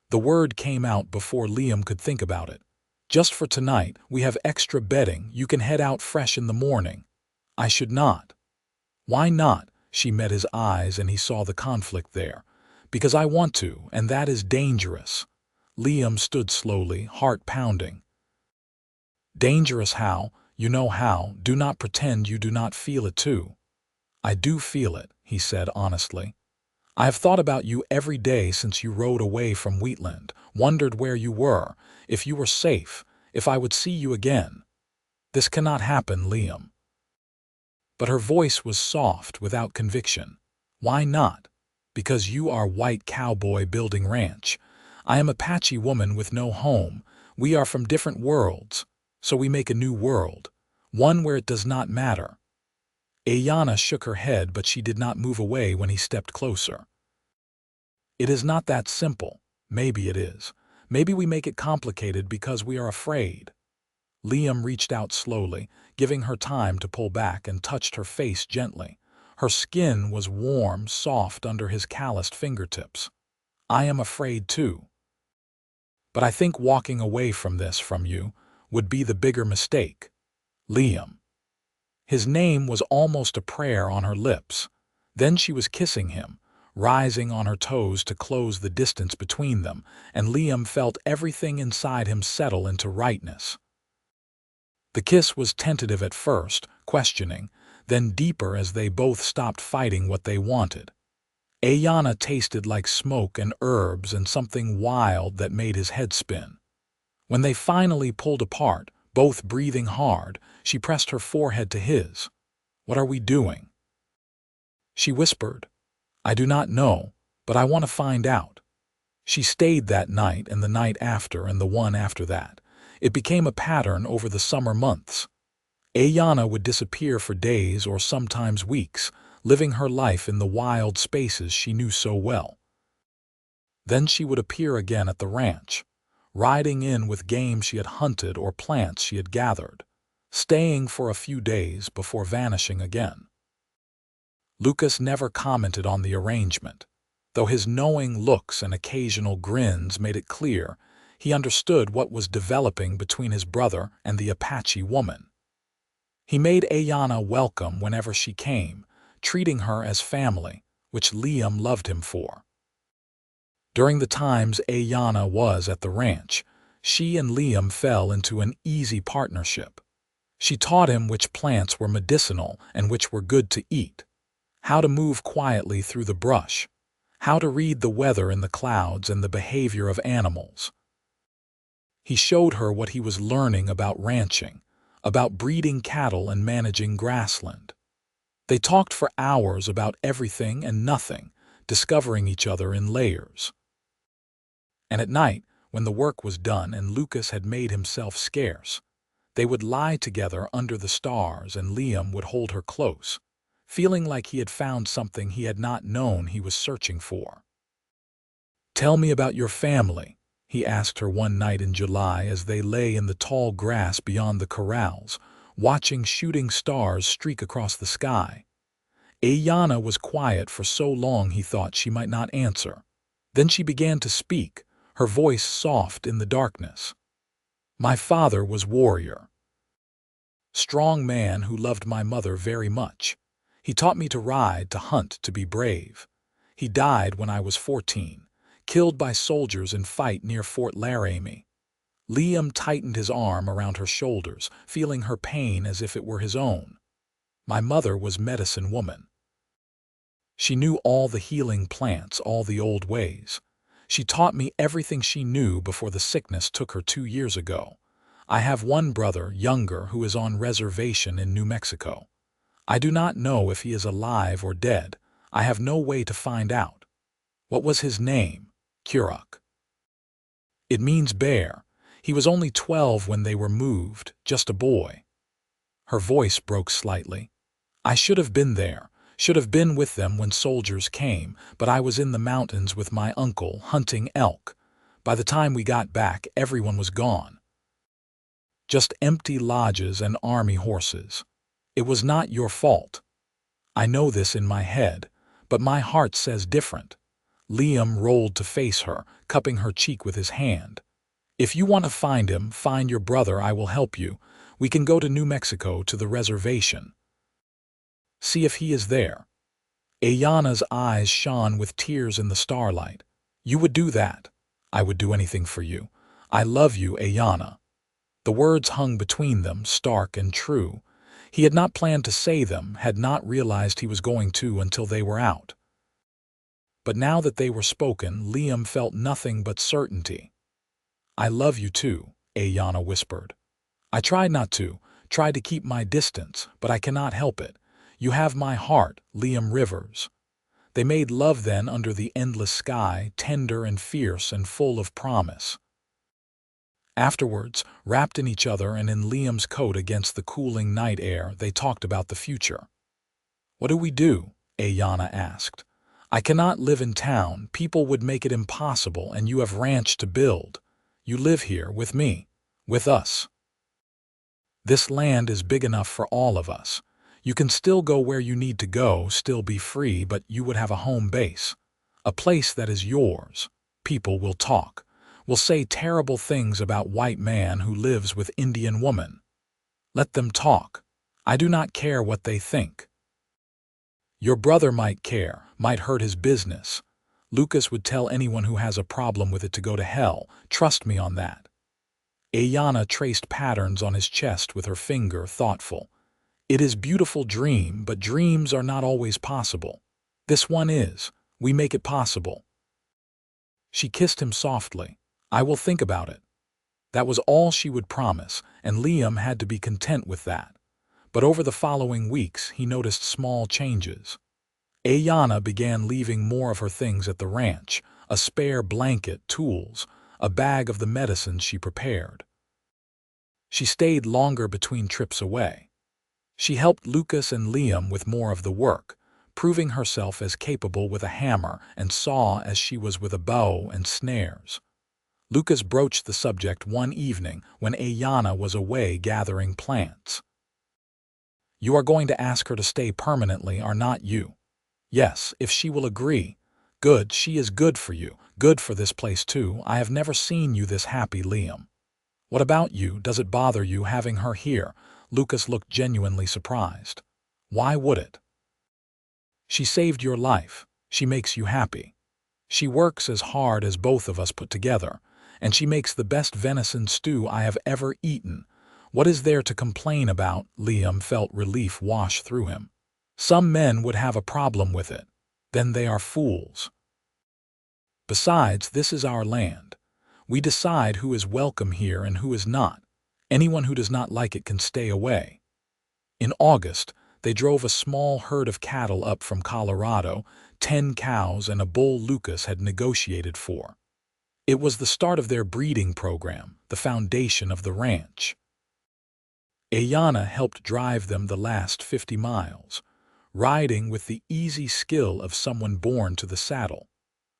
The word came out before Liam could think about it. "Just for tonight, we have extra bedding. You can head out fresh in the morning." "I should not." "Why not?" She met his eyes and he saw the conflict there. "Because I want to, and that is dangerous." Liam stood slowly, heart pounding. "Dangerous how? You know how. Do not pretend you do not feel it too." "I do feel it," he said honestly. "I have thought about you every day since you rode away from Wheatland, wondered where you were, if you were safe, if I would see you again. This cannot happen, Liam." But her voice was soft, without conviction. "Why not?" "Because you are white cowboy building ranch. I am Apache woman with no home. We are from different worlds, so we make a new world, one where it does not matter." Aiyana shook her head, but she did not move away when he stepped closer. "It is not that simple. Maybe it is. Maybe we make it complicated because we are afraid." Liam reached out slowly, giving her time to pull back, and touched her face gently. Her skin was warm, soft under his calloused fingertips. "I am afraid too. But I think walking away from this from you would be the bigger mistake." "Liam." His name was almost a prayer on her lips. Then she was kissing him, rising on her toes to close the distance between them, and Liam felt everything inside him settle into rightness. The kiss was tentative at first, questioning, then deeper as they both stopped fighting what they wanted. Aiyana tasted like smoke and herbs and something wild that made his head spin. When they finally pulled apart, both breathing hard, she pressed her forehead to his. "What are we doing?" She whispered. "I do not know, but I want to find out." She stayed that night and the night after and the one after that. It became a pattern over the summer months. Aiyana would disappear for days or sometimes weeks, living her life in the wild spaces she knew so well. Then she would appear again at the ranch, riding in with game she had hunted or plants she had gathered, staying for a few days before vanishing again. Lucas never commented on the arrangement, though his knowing looks and occasional grins made it clear he understood what was developing between his brother and the Apache woman. He made Aiyana welcome whenever she came, treating her as family, which Liam loved him for. During the times Aiyana was at the ranch, she and Liam fell into an easy partnership. She taught him which plants were medicinal and which were good to eat, how to move quietly through the brush, how to read the weather in the clouds and the behavior of animals. He showed her what he was learning about ranching, about breeding cattle and managing grassland. They talked for hours about everything and nothing, discovering each other in layers. And at night, when the work was done and Lucas had made himself scarce, they would lie together under the stars and Liam would hold her close, feeling like he had found something he had not known he was searching for. "Tell me about your family," he asked her one night in July as they lay in the tall grass beyond the corrals, watching shooting stars streak across the sky. Aiyana was quiet for so long he thought she might not answer. Then she began to speak, her voice soft in the darkness. "My father was warrior. Strong man who loved my mother very much. He taught me to ride, to hunt, to be brave. He died when I was 14, killed by soldiers in fight near Fort Laramie." Liam tightened his arm around her shoulders, feeling her pain as if it were his own. "My mother was medicine woman. She knew all the healing plants, all the old ways. She taught me everything she knew before the sickness took her 2 years ago. I have one brother, younger, who is on reservation in New Mexico. I do not know if he is alive or dead. I have no way to find out. What was his name? Kuruk. It means bear. He was only 12 when they were moved, just a boy. Her voice broke slightly. I should have been there, should have been with them when soldiers came, but I was in the mountains with my uncle hunting elk. By the time we got back, everyone was gone. Just empty lodges and army horses. It was not your fault. I know this in my head, but my heart says different. Liam rolled to face her, cupping her cheek with his hand. If you want to find him, find your brother, I will help you. We can go to New Mexico, to the reservation. See if he is there. Aiyana's eyes shone with tears in the starlight. You would do that. I would do anything for you. I love you, Aiyana. The words hung between them, stark and true. He had not planned to say them, had not realized he was going to until they were out. But now that they were spoken, Liam felt nothing but certainty. I love you too, Aiyana whispered. I tried not to, tried to keep my distance, but I cannot help it. You have my heart, Liam Rivers. They made love then under the endless sky, tender and fierce and full of promise. Afterwards, wrapped in each other and in Liam's coat against the cooling night air, they talked about the future. What do we do? Aiyana asked. I cannot live in town. People would make it impossible, and you have ranch to build. You live here with me, with us. This land is big enough for all of us. You can still go where you need to go, still be free, but you would have a home base. A place that is yours. People will talk. Will say terrible things about white man who lives with Indian woman. Let them talk. I do not care what they think. Your brother might care, might hurt his business. Lucas would tell anyone who has a problem with it to go to hell. Trust me on that. Aiyana traced patterns on his chest with her finger, thoughtful. It is a beautiful dream, but dreams are not always possible. This one is. We make it possible. She kissed him softly. I will think about it. That was all she would promise, and Liam had to be content with that. But over the following weeks, he noticed small changes. Aiyana began leaving more of her things at the ranch, a spare blanket, tools, a bag of the medicines she prepared. She stayed longer between trips away. She helped Lucas and Liam with more of the work, proving herself as capable with a hammer and saw as she was with a bow and snares. Lucas broached the subject one evening when Aiyana was away gathering plants. You are going to ask her to stay permanently, are not you? Yes, if she will agree. Good, she is good for you, good for this place too. I have never seen you this happy, Liam. What about you? Does it bother you having her here? Lucas looked genuinely surprised. Why would it? She saved your life. She makes you happy. She works as hard as both of us put together, and she makes the best venison stew I have ever eaten. What is there to complain about? Liam felt relief wash through him. Some men would have a problem with it. Then they are fools. Besides, this is our land. We decide who is welcome here and who is not. Anyone who does not like it can stay away. In August, they drove a small herd of cattle up from Colorado, 10 cows and a bull Lucas had negotiated for. It was the start of their breeding program, the foundation of the ranch. Aiyana helped drive them the last 50 miles, riding with the easy skill of someone born to the saddle,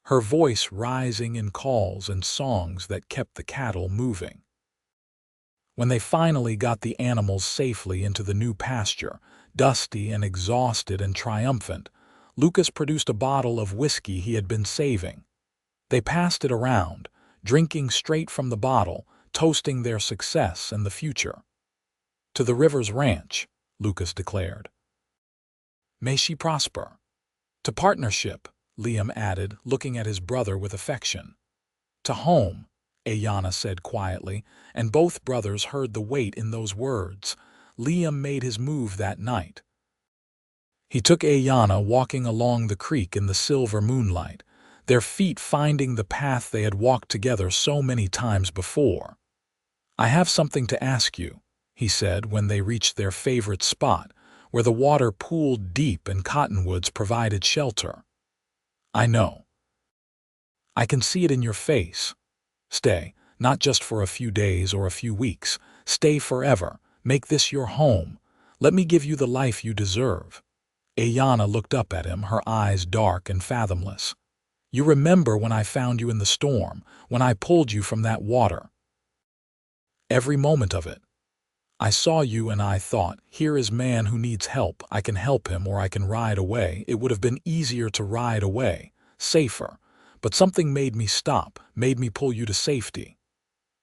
her voice rising in calls and songs that kept the cattle moving. When they finally got the animals safely into the new pasture, dusty and exhausted and triumphant, Lucas produced a bottle of whiskey he had been saving. They passed it around, drinking straight from the bottle, toasting their success and the future. To the Rivers Ranch, Lucas declared. May she prosper. To partnership, Liam added, looking at his brother with affection. To home, Aiyana said quietly, and both brothers heard the weight in those words. Liam made his move that night. He took Aiyana walking along the creek in the silver moonlight, their feet finding the path they had walked together so many times before. "I have something to ask you," he said when they reached their favorite spot, where the water pooled deep and cottonwoods provided shelter. "I know. I can see it in your face. Stay, not just for a few days or a few weeks. Stay forever. Make this your home. Let me give you the life you deserve." Aiyana looked up at him, her eyes dark and fathomless. "You remember when I found you in the storm, when I pulled you from that water? Every moment of it. I saw you and I thought, here is man who needs help. I can help him or I can ride away. It would have been easier to ride away, safer. But something made me stop, made me pull you to safety."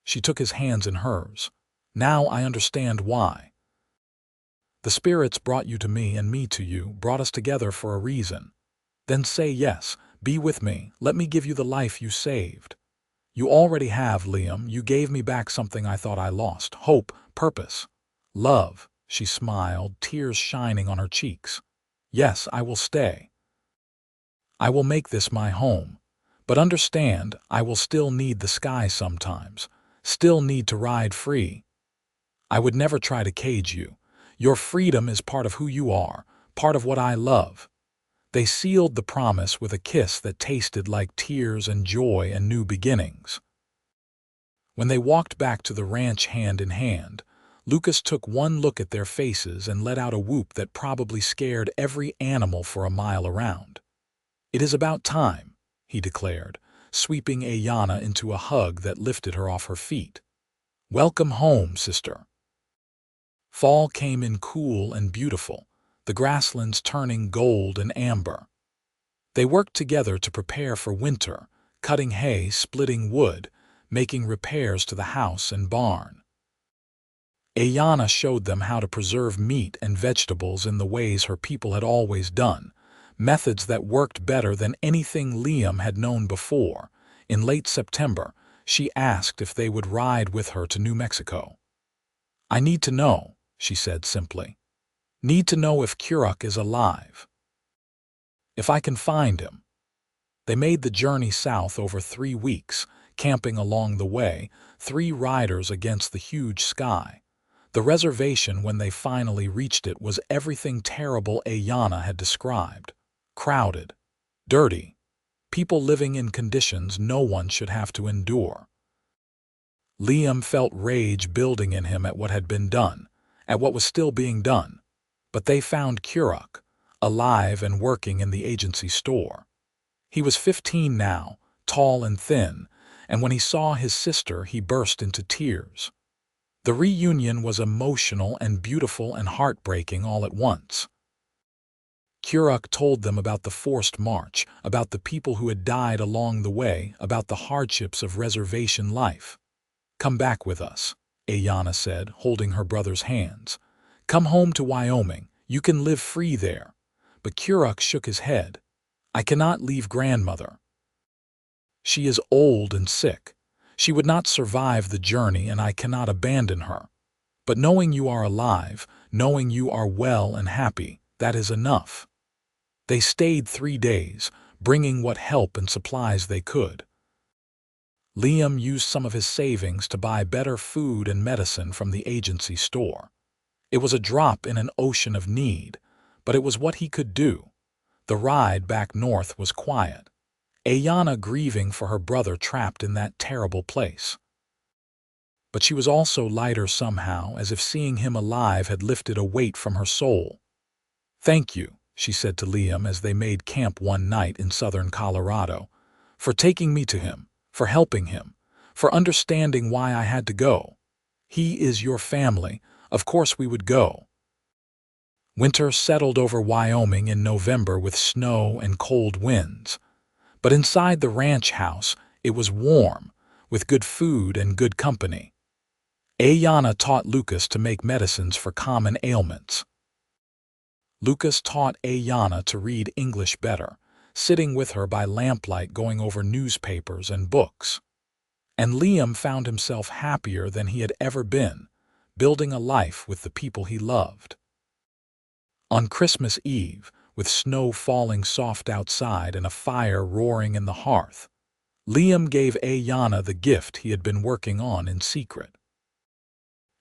She took his hands in hers. "Now I understand why. The spirits brought you to me and me to you, brought us together for a reason. Then say yes, be with me, let me give you the life you saved. You already have, Liam. You gave me back something I thought I lost. Hope, purpose, love." She smiled, tears shining on her cheeks. "Yes, I will stay. I will make this my home. But understand, I will still need the sky sometimes, still need to ride free. I would never try to cage you. Your freedom is part of who you are, part of what I love." They sealed the promise with a kiss that tasted like tears and joy and new beginnings. When they walked back to the ranch hand in hand, Lucas took one look at their faces and let out a whoop that probably scared every animal for a mile around. "It is about time," he declared, sweeping Aiyana into a hug that lifted her off her feet. "Welcome home, sister." Fall came in cool and beautiful, the grasslands turning gold and amber. They worked together to prepare for winter, cutting hay, splitting wood, making repairs to the house and barn. Aiyana showed them how to preserve meat and vegetables in the ways her people had always done, methods that worked better than anything Liam had known before. In late September, she asked if they would ride with her to New Mexico. "I need to know," she said simply. "Need to know if Kuruk is alive. If I can find him." They made the journey south over 3 weeks, camping along the way, 3 riders against the huge sky. The reservation, when they finally reached it, was everything terrible Aiyana had described. Crowded, dirty, people living in conditions no one should have to endure. Liam felt rage building in him at what had been done, at what was still being done. But they found Kuruk, alive and working in the agency store. He was 15 now, tall and thin, and when he saw his sister he burst into tears. The reunion was emotional and beautiful and heartbreaking all at once. Kuruk told them about the forced march, about the people who had died along the way, about the hardships of reservation life. "Come back with us," Aiyana said, holding her brother's hands. "Come home to Wyoming. You can live free there." But Kuruk shook his head. "I cannot leave grandmother. She is old and sick. She would not survive the journey, and I cannot abandon her. But knowing you are alive, knowing you are well and happy, that is enough." They stayed 3 days, bringing what help and supplies they could. Liam used some of his savings to buy better food and medicine from the agency store. It was a drop in an ocean of need, but it was what he could do. The ride back north was quiet, Aiyana grieving for her brother trapped in that terrible place. But she was also lighter somehow, as if seeing him alive had lifted a weight from her soul. "Thank you," she said to Liam as they made camp one night in southern Colorado, "for taking me to him, for helping him, for understanding why I had to go. He is your family. Of course we would go." Winter settled over Wyoming in November with snow and cold winds. But inside the ranch house, it was warm, with good food and good company. Aiyana taught Lucas to make medicines for common ailments. Lucas taught Aiyana to read English better, sitting with her by lamplight going over newspapers and books. And Liam found himself happier than he had ever been, building a life with the people he loved. On Christmas Eve, with snow falling soft outside and a fire roaring in the hearth. Liam gave Aiyana the gift he had been working on in secret.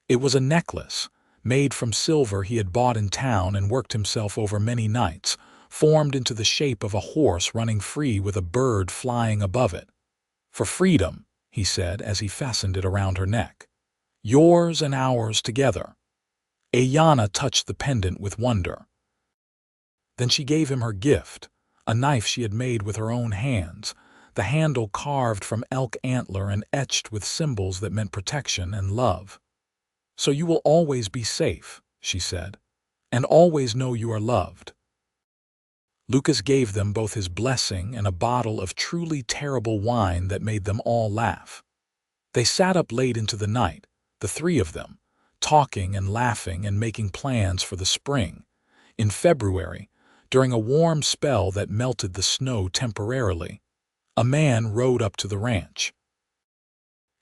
It was a necklace, made from silver he had bought in town and worked himself over many nights, formed into the shape of a horse running free with a bird flying above it. "For freedom," he said as he fastened it around her neck. "Yours and ours together." Aiyana touched the pendant with wonder. Then she gave him her gift, a knife she had made with her own hands, the handle carved from elk antler and etched with symbols that meant protection and love. "So you will always be safe," she said, "and always know you are loved." Lucas gave them both his blessing and a bottle of truly terrible wine that made them all laugh. They sat up late into the night, the three of them, talking and laughing and making plans for the spring. In February, during a warm spell that melted the snow temporarily, a man rode up to the ranch.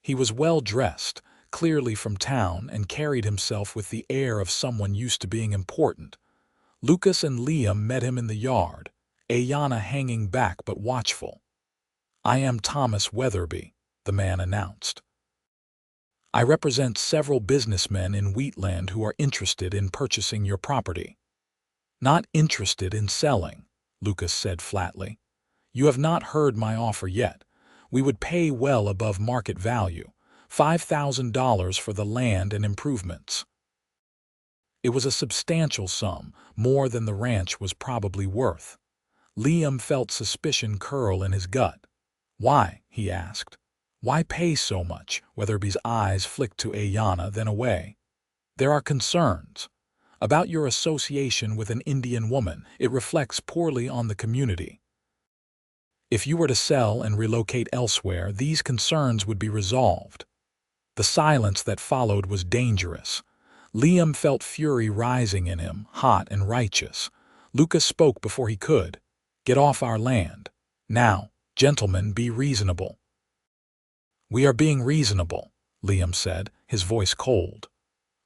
He was well dressed, clearly from town, and carried himself with the air of someone used to being important. Lucas and Liam met him in the yard, Aiyana hanging back but watchful. "I am Thomas Weatherby," the man announced. "I represent several businessmen in Wheatland who are interested in purchasing your property." "Not interested in selling," Lucas said flatly. "You have not heard my offer yet. We would pay well above market value, $5,000 for the land and improvements." It was a substantial sum, more than the ranch was probably worth. Liam felt suspicion curl in his gut. "Why?" he asked. "Why pay so much?" Weatherby's eyes flicked to Aiyana, then away. "There are concerns about your association with an Indian woman. It reflects poorly on the community. If you were to sell and relocate elsewhere, these concerns would be resolved." The silence that followed was dangerous. Liam felt fury rising in him, hot and righteous. Lucas spoke before he could. "Get off our land. Now, gentlemen, be reasonable." "We are being reasonable," Liam said, his voice cold.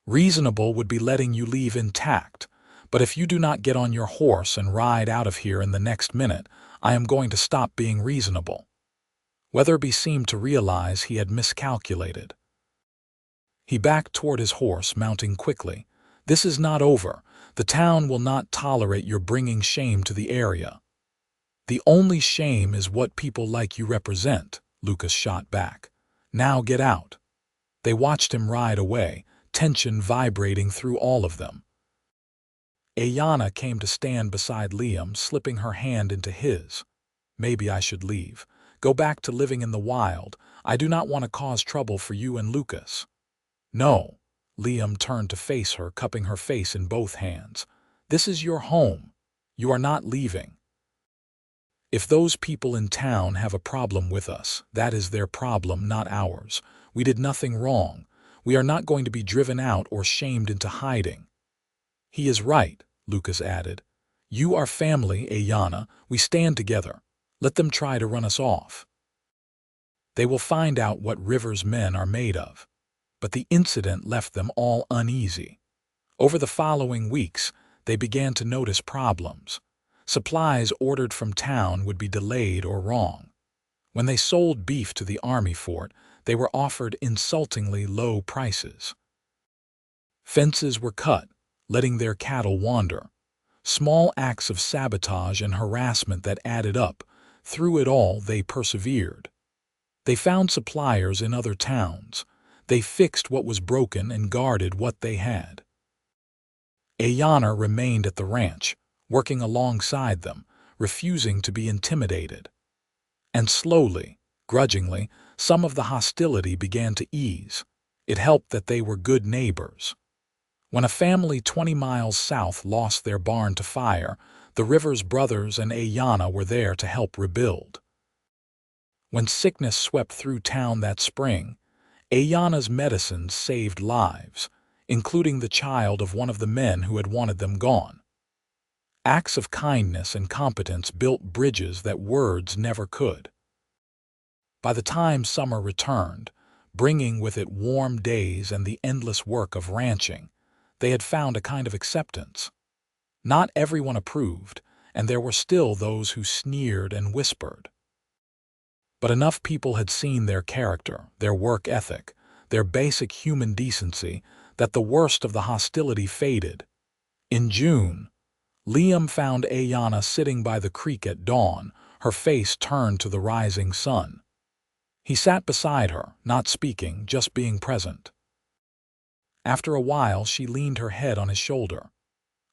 "Reasonable would be letting you leave intact, but if you do not get on your horse and ride out of here in the next minute, I am going to stop being reasonable." Weatherby seemed to realize he had miscalculated. He backed toward his horse, mounting quickly. "This is not over. The town will not tolerate your bringing shame to the area." "The only shame is what people like you represent," Lucas shot back. "Now get out." They watched him ride away, tension vibrating through all of them. Aiyana came to stand beside Liam, slipping her hand into his. "Maybe I should leave. Go back to living in the wild. I do not want to cause trouble for you and Lucas." "No." Liam turned to face her, cupping her face in both hands. "This is your home. You are not leaving. If those people in town have a problem with us, that is their problem, not ours. We did nothing wrong. We are not going to be driven out or shamed into hiding." "He is right," Lucas added. "You are family, Aiyana. We stand together. Let them try to run us off. They will find out what River's men are made of." But the incident left them all uneasy. Over the following weeks, they began to notice problems. Supplies ordered from town would be delayed or wrong. When they sold beef to the army fort, they were offered insultingly low prices. Fences were cut, letting their cattle wander. Small acts of sabotage and harassment that added up. Through it all, they persevered. They found suppliers in other towns. They fixed what was broken and guarded what they had. Aiyana remained at the ranch, working alongside them, refusing to be intimidated. And slowly, grudgingly, some of the hostility began to ease. It helped that they were good neighbors. When a family 20 miles south lost their barn to fire, the Rivers brothers and Aiyana were there to help rebuild. When sickness swept through town that spring, Aiyana's medicines saved lives, including the child of one of the men who had wanted them gone. Acts of kindness and competence built bridges that words never could. By the time summer returned, bringing with it warm days and the endless work of ranching, they had found a kind of acceptance. Not everyone approved, and there were still those who sneered and whispered. But enough people had seen their character, their work ethic, their basic human decency, that the worst of the hostility faded. In June, Liam found Aiyana sitting by the creek at dawn, her face turned to the rising sun. He sat beside her, not speaking, just being present. After a while, she leaned her head on his shoulder.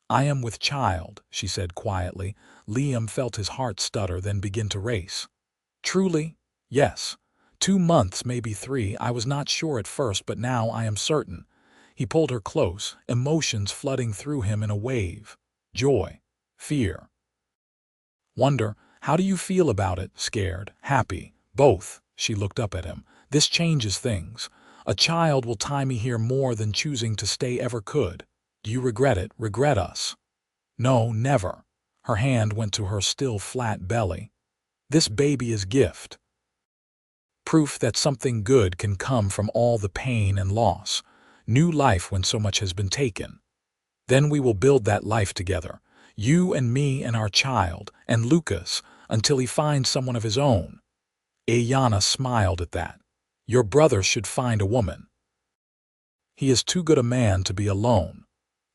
"I am with child," she said quietly. Liam felt his heart stutter, then begin to race. "Truly? Yes. 2 months, maybe 3. I was not sure at first, but now I am certain." He pulled her close, emotions flooding through him in a wave. Joy, fear, wonder. "How do you feel about it? Scared? Happy? Both?" She looked up at him. "This changes things. A child will tie me here more than choosing to stay ever could. Do you regret it? Regret us?" "No, never." Her hand went to her still flat belly. "This baby is gift. Proof that something good can come from all the pain and loss. New life when so much has been taken. Then we will build that life together. You and me and our child, and Lucas, until he finds someone of his own." Aiyana smiled at that. "Your brother should find a woman. He is too good a man to be alone.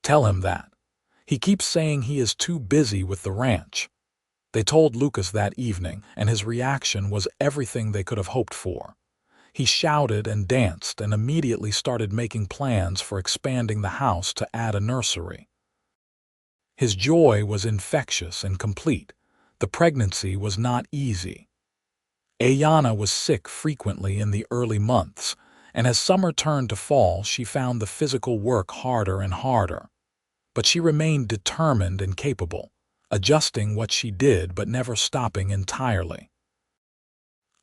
Tell him that. He keeps saying he is too busy with the ranch." They told Lucas that evening, and his reaction was everything they could have hoped for. He shouted and danced and immediately started making plans for expanding the house to add a nursery. His joy was infectious and complete. The pregnancy was not easy. Aiyana was sick frequently in the early months, and as summer turned to fall, she found the physical work harder and harder. But she remained determined and capable, adjusting what she did but never stopping entirely.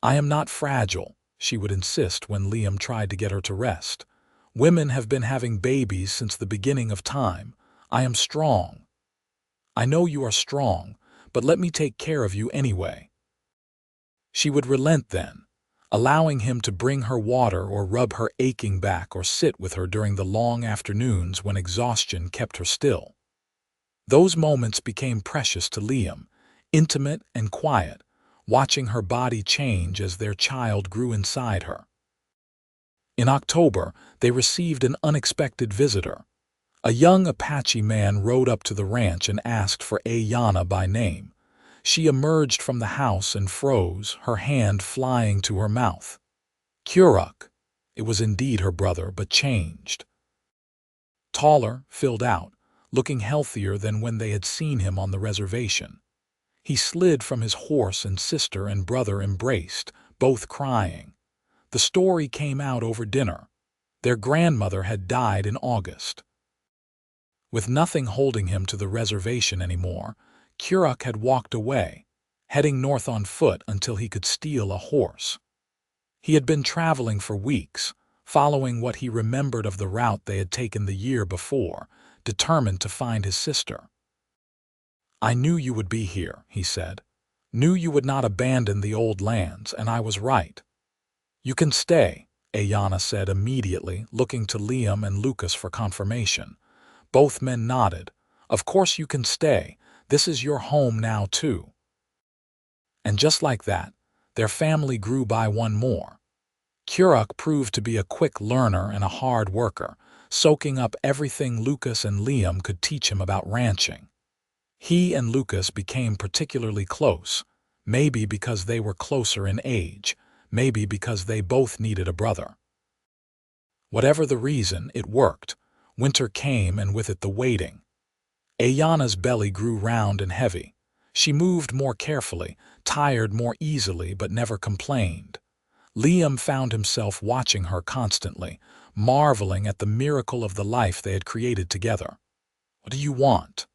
"I am not fragile," she would insist when Liam tried to get her to rest. "Women have been having babies since the beginning of time. I am strong." "I know you are strong, but let me take care of you anyway." She would relent then, allowing him to bring her water or rub her aching back or sit with her during the long afternoons when exhaustion kept her still. Those moments became precious to Liam, intimate and quiet, watching her body change as their child grew inside her. In October, they received an unexpected visitor. A young Apache man rode up to the ranch and asked for Aiyana by name. She emerged from the house and froze, her hand flying to her mouth. Kuruk. It was indeed her brother, but changed. Taller, filled out, looking healthier than when they had seen him on the reservation. He slid from his horse and sister and brother embraced, both crying. The story came out over dinner. Their grandmother had died in August. With nothing holding him to the reservation anymore, Kuruk had walked away, heading north on foot until he could steal a horse. He had been traveling for weeks, following what he remembered of the route they had taken the year before, determined to find his sister. "I knew you would be here," he said. "Knew you would not abandon the old lands, and I was right." "You can stay," Aiyana said immediately, looking to Liam and Lucas for confirmation. Both men nodded. "Of course you can stay. This is your home now, too." And just like that, their family grew by one more. Kuruk proved to be a quick learner and a hard worker, soaking up everything Lucas and Liam could teach him about ranching. He and Lucas became particularly close, maybe because they were closer in age, maybe because they both needed a brother. Whatever the reason, it worked. Winter came and with it the waiting. Aiyana's belly grew round and heavy. She moved more carefully, tired more easily, but never complained. Liam found himself watching her constantly, marveling at the miracle of the life they had created together. "What do you want?"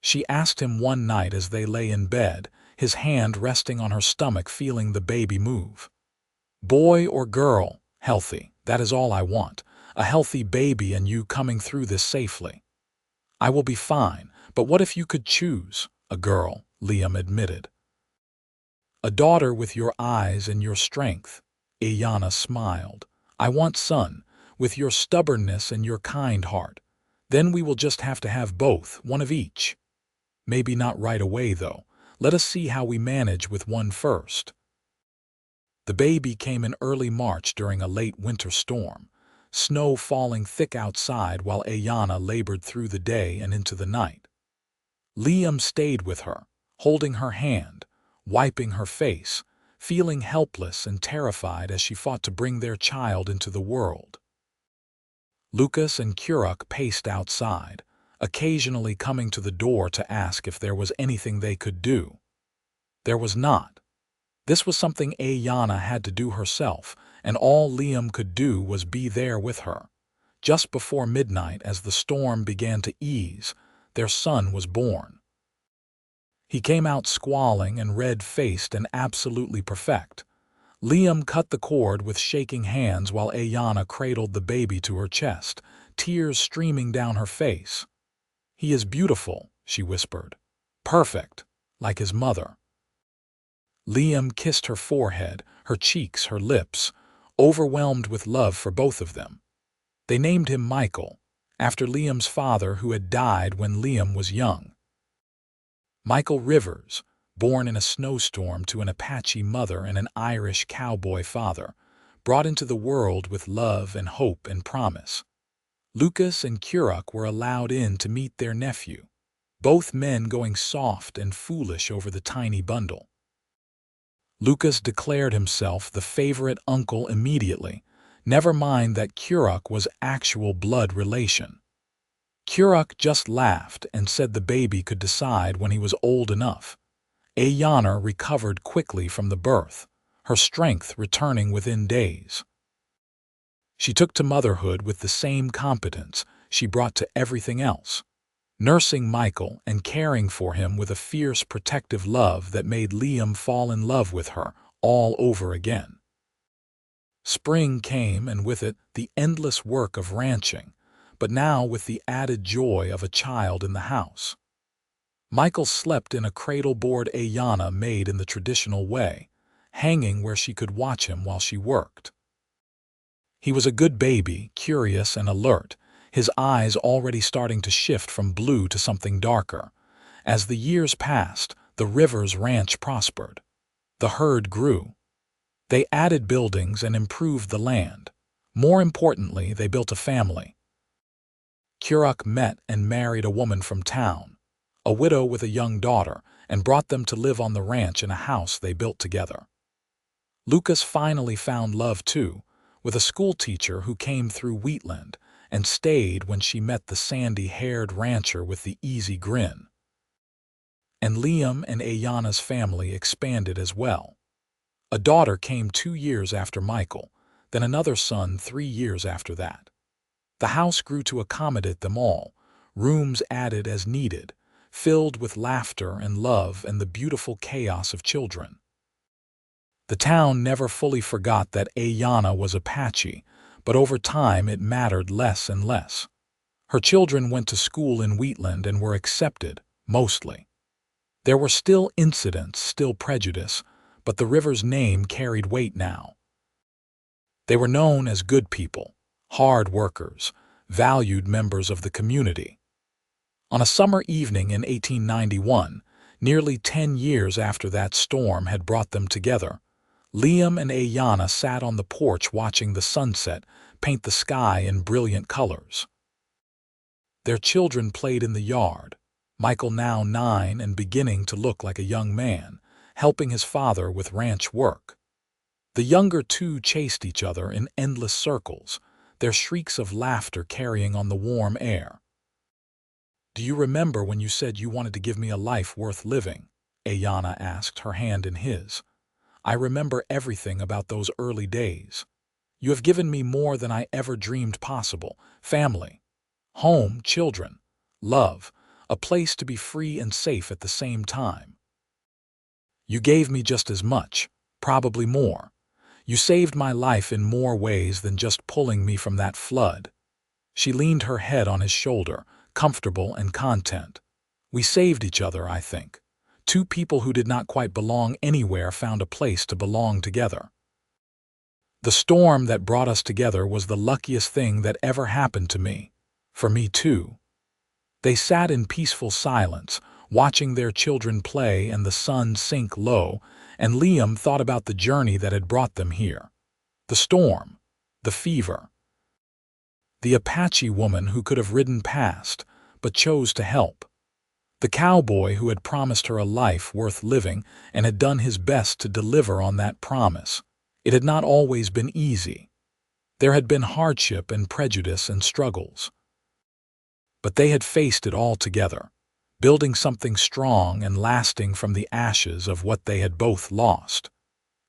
she asked him one night as they lay in bed, his hand resting on her stomach, feeling the baby move. "Boy or girl, healthy, that is all I want. A healthy baby and you coming through this safely." "I will be fine, but what if you could choose?" "A girl," Liam admitted. "A daughter with your eyes and your strength." Aiyana smiled. "I want son, with your stubbornness and your kind heart. Then we will just have to have both, one of each." Maybe not right away, though. Let us see how we manage with one first." The baby came in early March during a late winter storm, snow falling thick outside while Aiyana labored through the day and into the night. Liam stayed with her, holding her hand, wiping her face, feeling helpless and terrified as she fought to bring their child into the world. Lucas and Curach paced outside, occasionally coming to the door to ask if there was anything they could do. There was not. This was something Aiyana had to do herself, and all Liam could do was be there with her. Just before midnight, as the storm began to ease, their son was born. He came out squalling and red-faced and absolutely perfect. Liam cut the cord with shaking hands while Aiyana cradled the baby to her chest, tears streaming down her face. "He is beautiful," she whispered. "Perfect, like his mother." Liam kissed her forehead, her cheeks, her lips, overwhelmed with love for both of them. They named him Michael, after Liam's father who had died when Liam was young. Michael Rivers, born in a snowstorm to an Apache mother and an Irish cowboy father, brought into the world with love and hope and promise. Lucas and Curach were allowed in to meet their nephew, both men going soft and foolish over the tiny bundle. Lucas declared himself the favorite uncle immediately, never mind that Curach was actual blood relation. Curach just laughed and said the baby could decide when he was old enough. Aiyana recovered quickly from the birth, her strength returning within days. She took to motherhood with the same competence she brought to everything else, nursing Michael and caring for him with a fierce protective love that made Liam fall in love with her all over again. Spring came, and with it the endless work of ranching, but now with the added joy of a child in the house. Michael slept in a cradle-board Aiyana made in the traditional way, hanging where she could watch him while she worked. He was a good baby, curious and alert, his eyes already starting to shift from blue to something darker. As the years passed, the Rivers Ranch prospered. The herd grew. They added buildings and improved the land. More importantly, they built a family. Curach met and married a woman from town, a widow with a young daughter, and brought them to live on the ranch in a house they built together. Lucas finally found love too, with a schoolteacher who came through Wheatland and stayed when she met the sandy-haired rancher with the easy grin. And Liam and Aiyana's family expanded as well. A daughter came 2 years after Michael, then another son 3 years after that. The house grew to accommodate them all, rooms added as needed, filled with laughter and love and the beautiful chaos of children. The town never fully forgot that Aiyana was Apache, but over time it mattered less and less. Her children went to school in Wheatland and were accepted, mostly. There were still incidents, still prejudice, but the Rivers' name carried weight now. They were known as good people, hard workers, valued members of the community. On a summer evening in 1891, nearly 10 years after that storm had brought them together, Liam and Aiyana sat on the porch watching the sunset paint the sky in brilliant colors. Their children played in the yard, Michael now 9 and beginning to look like a young man, helping his father with ranch work. The younger two chased each other in endless circles, their shrieks of laughter carrying on the warm air. "Do you remember when you said you wanted to give me a life worth living?" Aiyana asked, her hand in his. "I remember everything about those early days. You have given me more than I ever dreamed possible. Family, home, children, love, a place to be free and safe at the same time. You gave me just as much, probably more. You saved my life in more ways than just pulling me from that flood." She leaned her head on his shoulder, comfortable and content. "We saved each other, I think. Two people who did not quite belong anywhere found a place to belong together. The storm that brought us together was the luckiest thing that ever happened to me. For me too." They sat in peaceful silence, watching their children play and the sun sink low, and Liam thought about the journey that had brought them here. The storm, the fever, the Apache woman who could have ridden past, but chose to help. The cowboy who had promised her a life worth living and had done his best to deliver on that promise. It had not always been easy. There had been hardship and prejudice and struggles. But they had faced it all together, building something strong and lasting from the ashes of what they had both lost,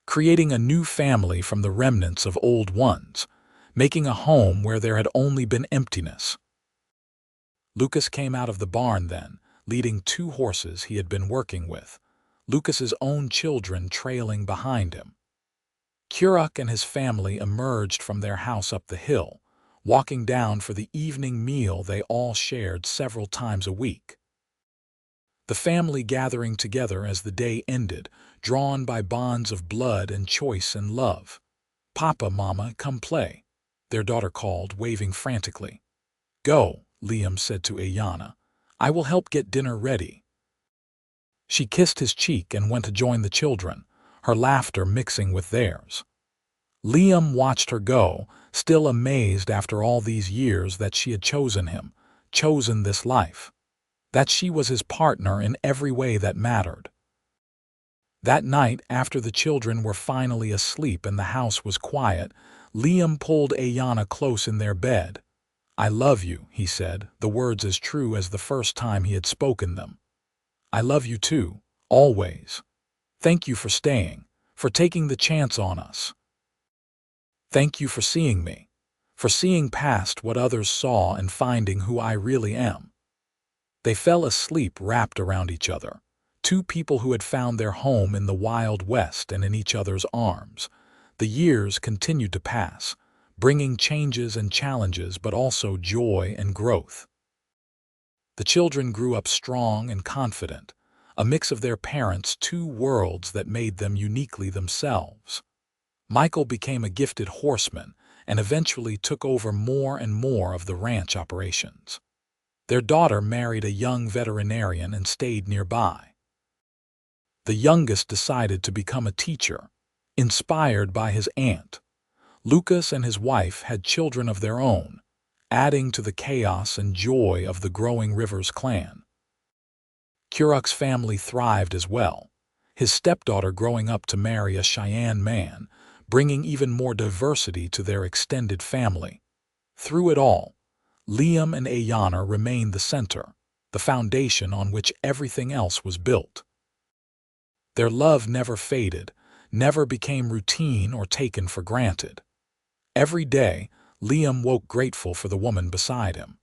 creating a new family from the remnants of old ones, making a home where there had only been emptiness. Lucas came out of the barn then, leading 2 horses he had been working with, Lucas's own children trailing behind him. Kuruk and his family emerged from their house up the hill, walking down for the evening meal they all shared several times a week. The family gathering together as the day ended, drawn by bonds of blood and choice and love. "Papa, Mama, come play," their daughter called, waving frantically. "Go," Liam said to Aiyana. "I will help get dinner ready." She kissed his cheek and went to join the children, her laughter mixing with theirs. Liam watched her go, still amazed after all these years that she had chosen him, chosen this life, that she was his partner in every way that mattered. That night, after the children were finally asleep and the house was quiet, Liam pulled Aiyana close in their bed. "I love you," he said, the words as true as the first time he had spoken them. "I love you too, always. Thank you for staying, for taking the chance on us. Thank you for seeing me, for seeing past what others saw and finding who I really am." They fell asleep wrapped around each other, 2 people who had found their home in the Wild West and in each other's arms. The years continued to pass, bringing changes and challenges but also joy and growth. The children grew up strong and confident, a mix of their parents' 2 worlds that made them uniquely themselves. Michael became a gifted horseman and eventually took over more and more of the ranch operations. Their daughter married a young veterinarian and stayed nearby. The youngest decided to become a teacher, inspired by his aunt. Lucas and his wife had children of their own, adding to the chaos and joy of the growing Rivers clan. Kuruk's family thrived as well, his stepdaughter growing up to marry a Cheyenne man, bringing even more diversity to their extended family. Through it all, Liam and Aiyana remained the center, the foundation on which everything else was built. Their love never faded, never became routine or taken for granted. Every day, Liam woke grateful for the woman beside him.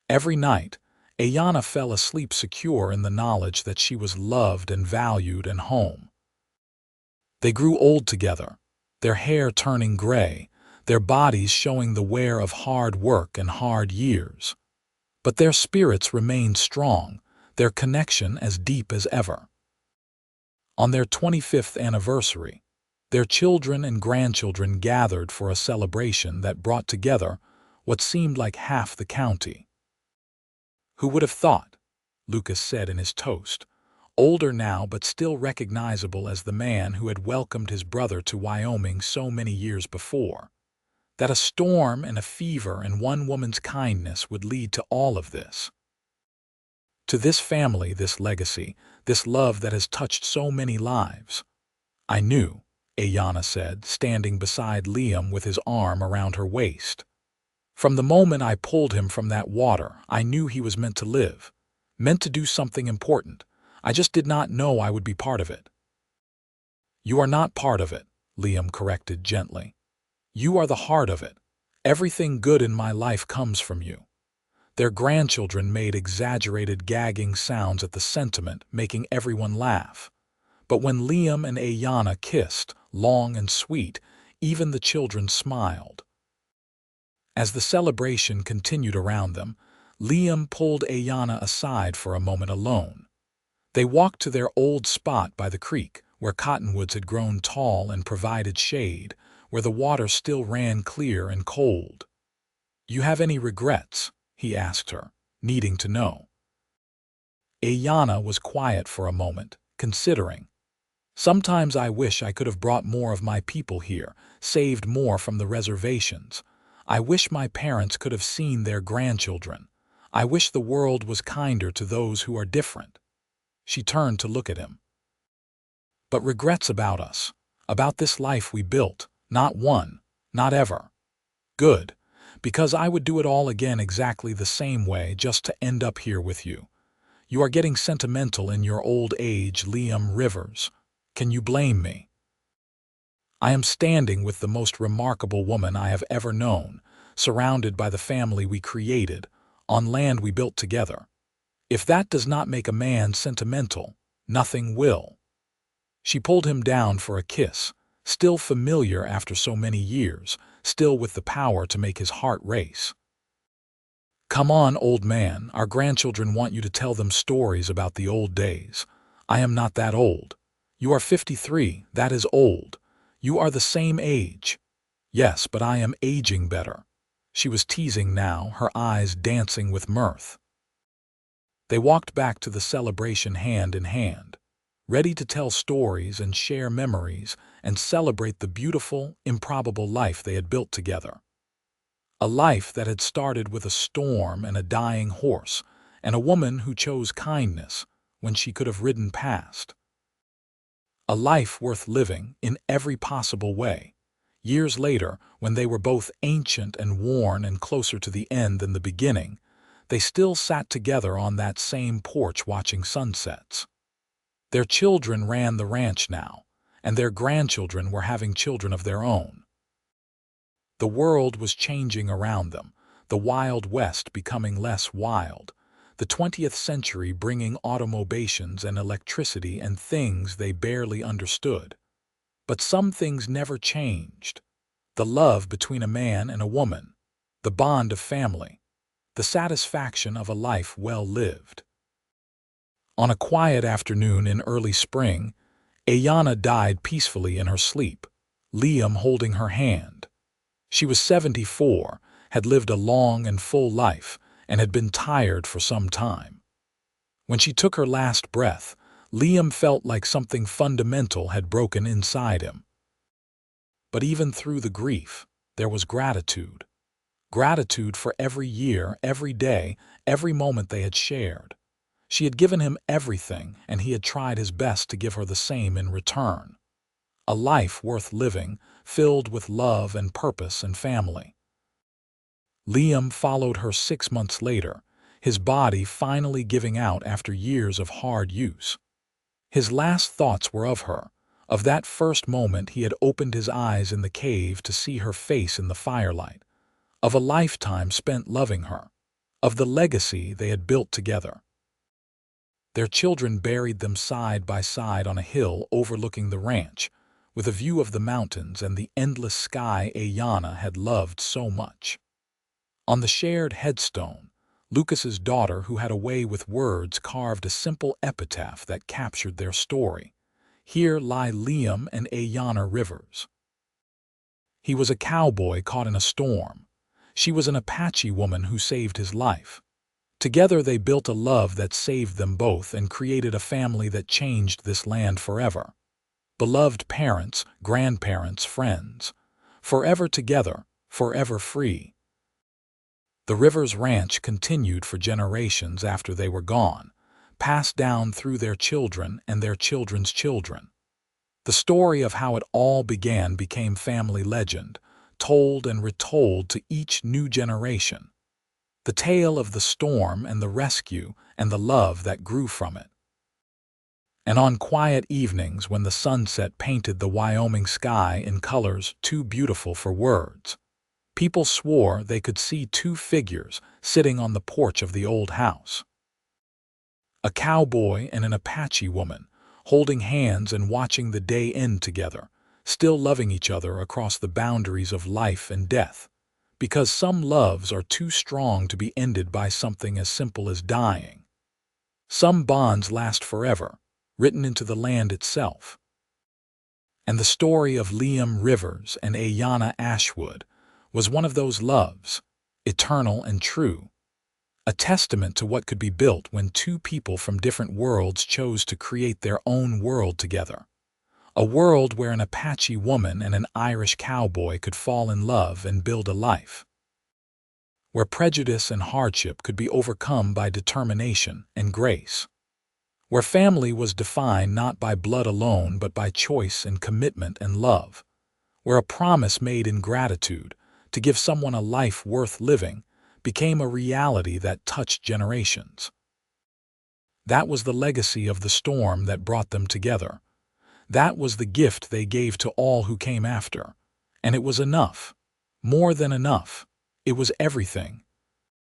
Every night, Aiyana fell asleep secure in the knowledge that she was loved and valued and home. They grew old together, their hair turning gray, their bodies showing the wear of hard work and hard years. But their spirits remained strong, their connection as deep as ever. On their 25th anniversary, their children and grandchildren gathered for a celebration that brought together what seemed like half the county. "Who would have thought," Lucas said in his toast, older now but still recognizable as the man who had welcomed his brother to Wyoming so many years before, that a storm and a fever and one woman's kindness would lead to all of this. To this family, this legacy, this love that has touched so many lives. "I knew," Aiyana said, standing beside Liam with his arm around her waist. "From the moment I pulled him from that water, I knew he was meant to live, meant to do something important. I just did not know I would be part of it." "You are not part of it," Liam corrected gently. "You are the heart of it. Everything good in my life comes from you." Their grandchildren made exaggerated gagging sounds at the sentiment, making everyone laugh. But when Liam and Aiyana kissed, long and sweet, even the children smiled. As the celebration continued around them, Liam pulled Aiyana aside for a moment alone. They walked to their old spot by the creek, where cottonwoods had grown tall and provided shade, where the water still ran clear and cold. "You have any regrets?" he asked her, needing to know. Aiyana was quiet for a moment, considering. Sometimes I wish I could have brought more of my people here, saved more from the reservations. I wish my parents could have seen their grandchildren. I wish the world was kinder to those who are different. She turned to look at him. But regrets about us, about this life we built, not one, not ever. Good, because I would do it all again exactly the same way just to end up here with you. You are getting sentimental in your old age, Liam Rivers. Can you blame me? I am standing with the most remarkable woman I have ever known, surrounded by the family we created, on land we built together. If that does not make a man sentimental, nothing will. She pulled him down for a kiss, still familiar after so many years, still with the power to make his heart race. Come on, old man, our grandchildren want you to tell them stories about the old days. I am not that old. You are 53, that is old. You are the same age. Yes, but I am aging better. She was teasing now, her eyes dancing with mirth. They walked back to the celebration hand in hand, ready to tell stories and share memories and celebrate the beautiful, improbable life they had built together. A life that had started with a storm and a dying horse, and a woman who chose kindness when she could have ridden past. A life worth living in every possible way. Years later, when they were both ancient and worn and closer to the end than the beginning, they still sat together on that same porch watching sunsets. Their children ran the ranch now, and their grandchildren were having children of their own. The world was changing around them, the Wild West becoming less wild, the 20th century bringing automations and electricity and things they barely understood. But some things never changed. The love between a man and a woman, the bond of family, the satisfaction of a life well lived. On a quiet afternoon in early spring, Aiyana died peacefully in her sleep, Liam holding her hand. She was 74, had lived a long and full life, and had been tired for some time. When she took her last breath, Liam felt like something fundamental had broken inside him. But even through the grief, there was gratitude. Gratitude for every year, every day, every moment they had shared. She had given him everything, and he had tried his best to give her the same in return. A life worth living, filled with love and purpose and family. Liam followed her 6 months later, his body finally giving out after years of hard use. His last thoughts were of her, of that first moment he had opened his eyes in the cave to see her face in the firelight, of a lifetime spent loving her, of the legacy they had built together. Their children buried them side by side on a hill overlooking the ranch, with a view of the mountains and the endless sky Aiyana had loved so much. On the shared headstone, Lucas's daughter, who had a way with words, carved a simple epitaph that captured their story. Here lie Liam and Aiyana Rivers. He was a cowboy caught in a storm. She was an Apache woman who saved his life. Together they built a love that saved them both and created a family that changed this land forever. Beloved parents, grandparents, friends. Forever together, forever free. The Rivers Ranch continued for generations after they were gone, passed down through their children and their children's children. The story of how it all began became family legend, told and retold to each new generation. The tale of the storm and the rescue and the love that grew from it. And on quiet evenings when the sunset painted the Wyoming sky in colors too beautiful for words, people swore they could see two figures sitting on the porch of the old house. A cowboy and an Apache woman, holding hands and watching the day end together, still loving each other across the boundaries of life and death, because some loves are too strong to be ended by something as simple as dying. Some bonds last forever, written into the land itself. And the story of Liam Rivers and Aiyana Ashwood was one of those loves, eternal and true. a testament to what could be built when two people from different worlds chose to create their own world together. A world where an Apache woman and an Irish cowboy could fall in love and build a life. Where prejudice and hardship could be overcome by determination and grace. Where family was defined not by blood alone but by choice and commitment and love. Where a promise made in gratitude to give someone a life worth living became a reality that touched generations. That was the legacy of the storm that brought them together. That was the gift they gave to all who came after. And it was enough. More than enough. It was everything.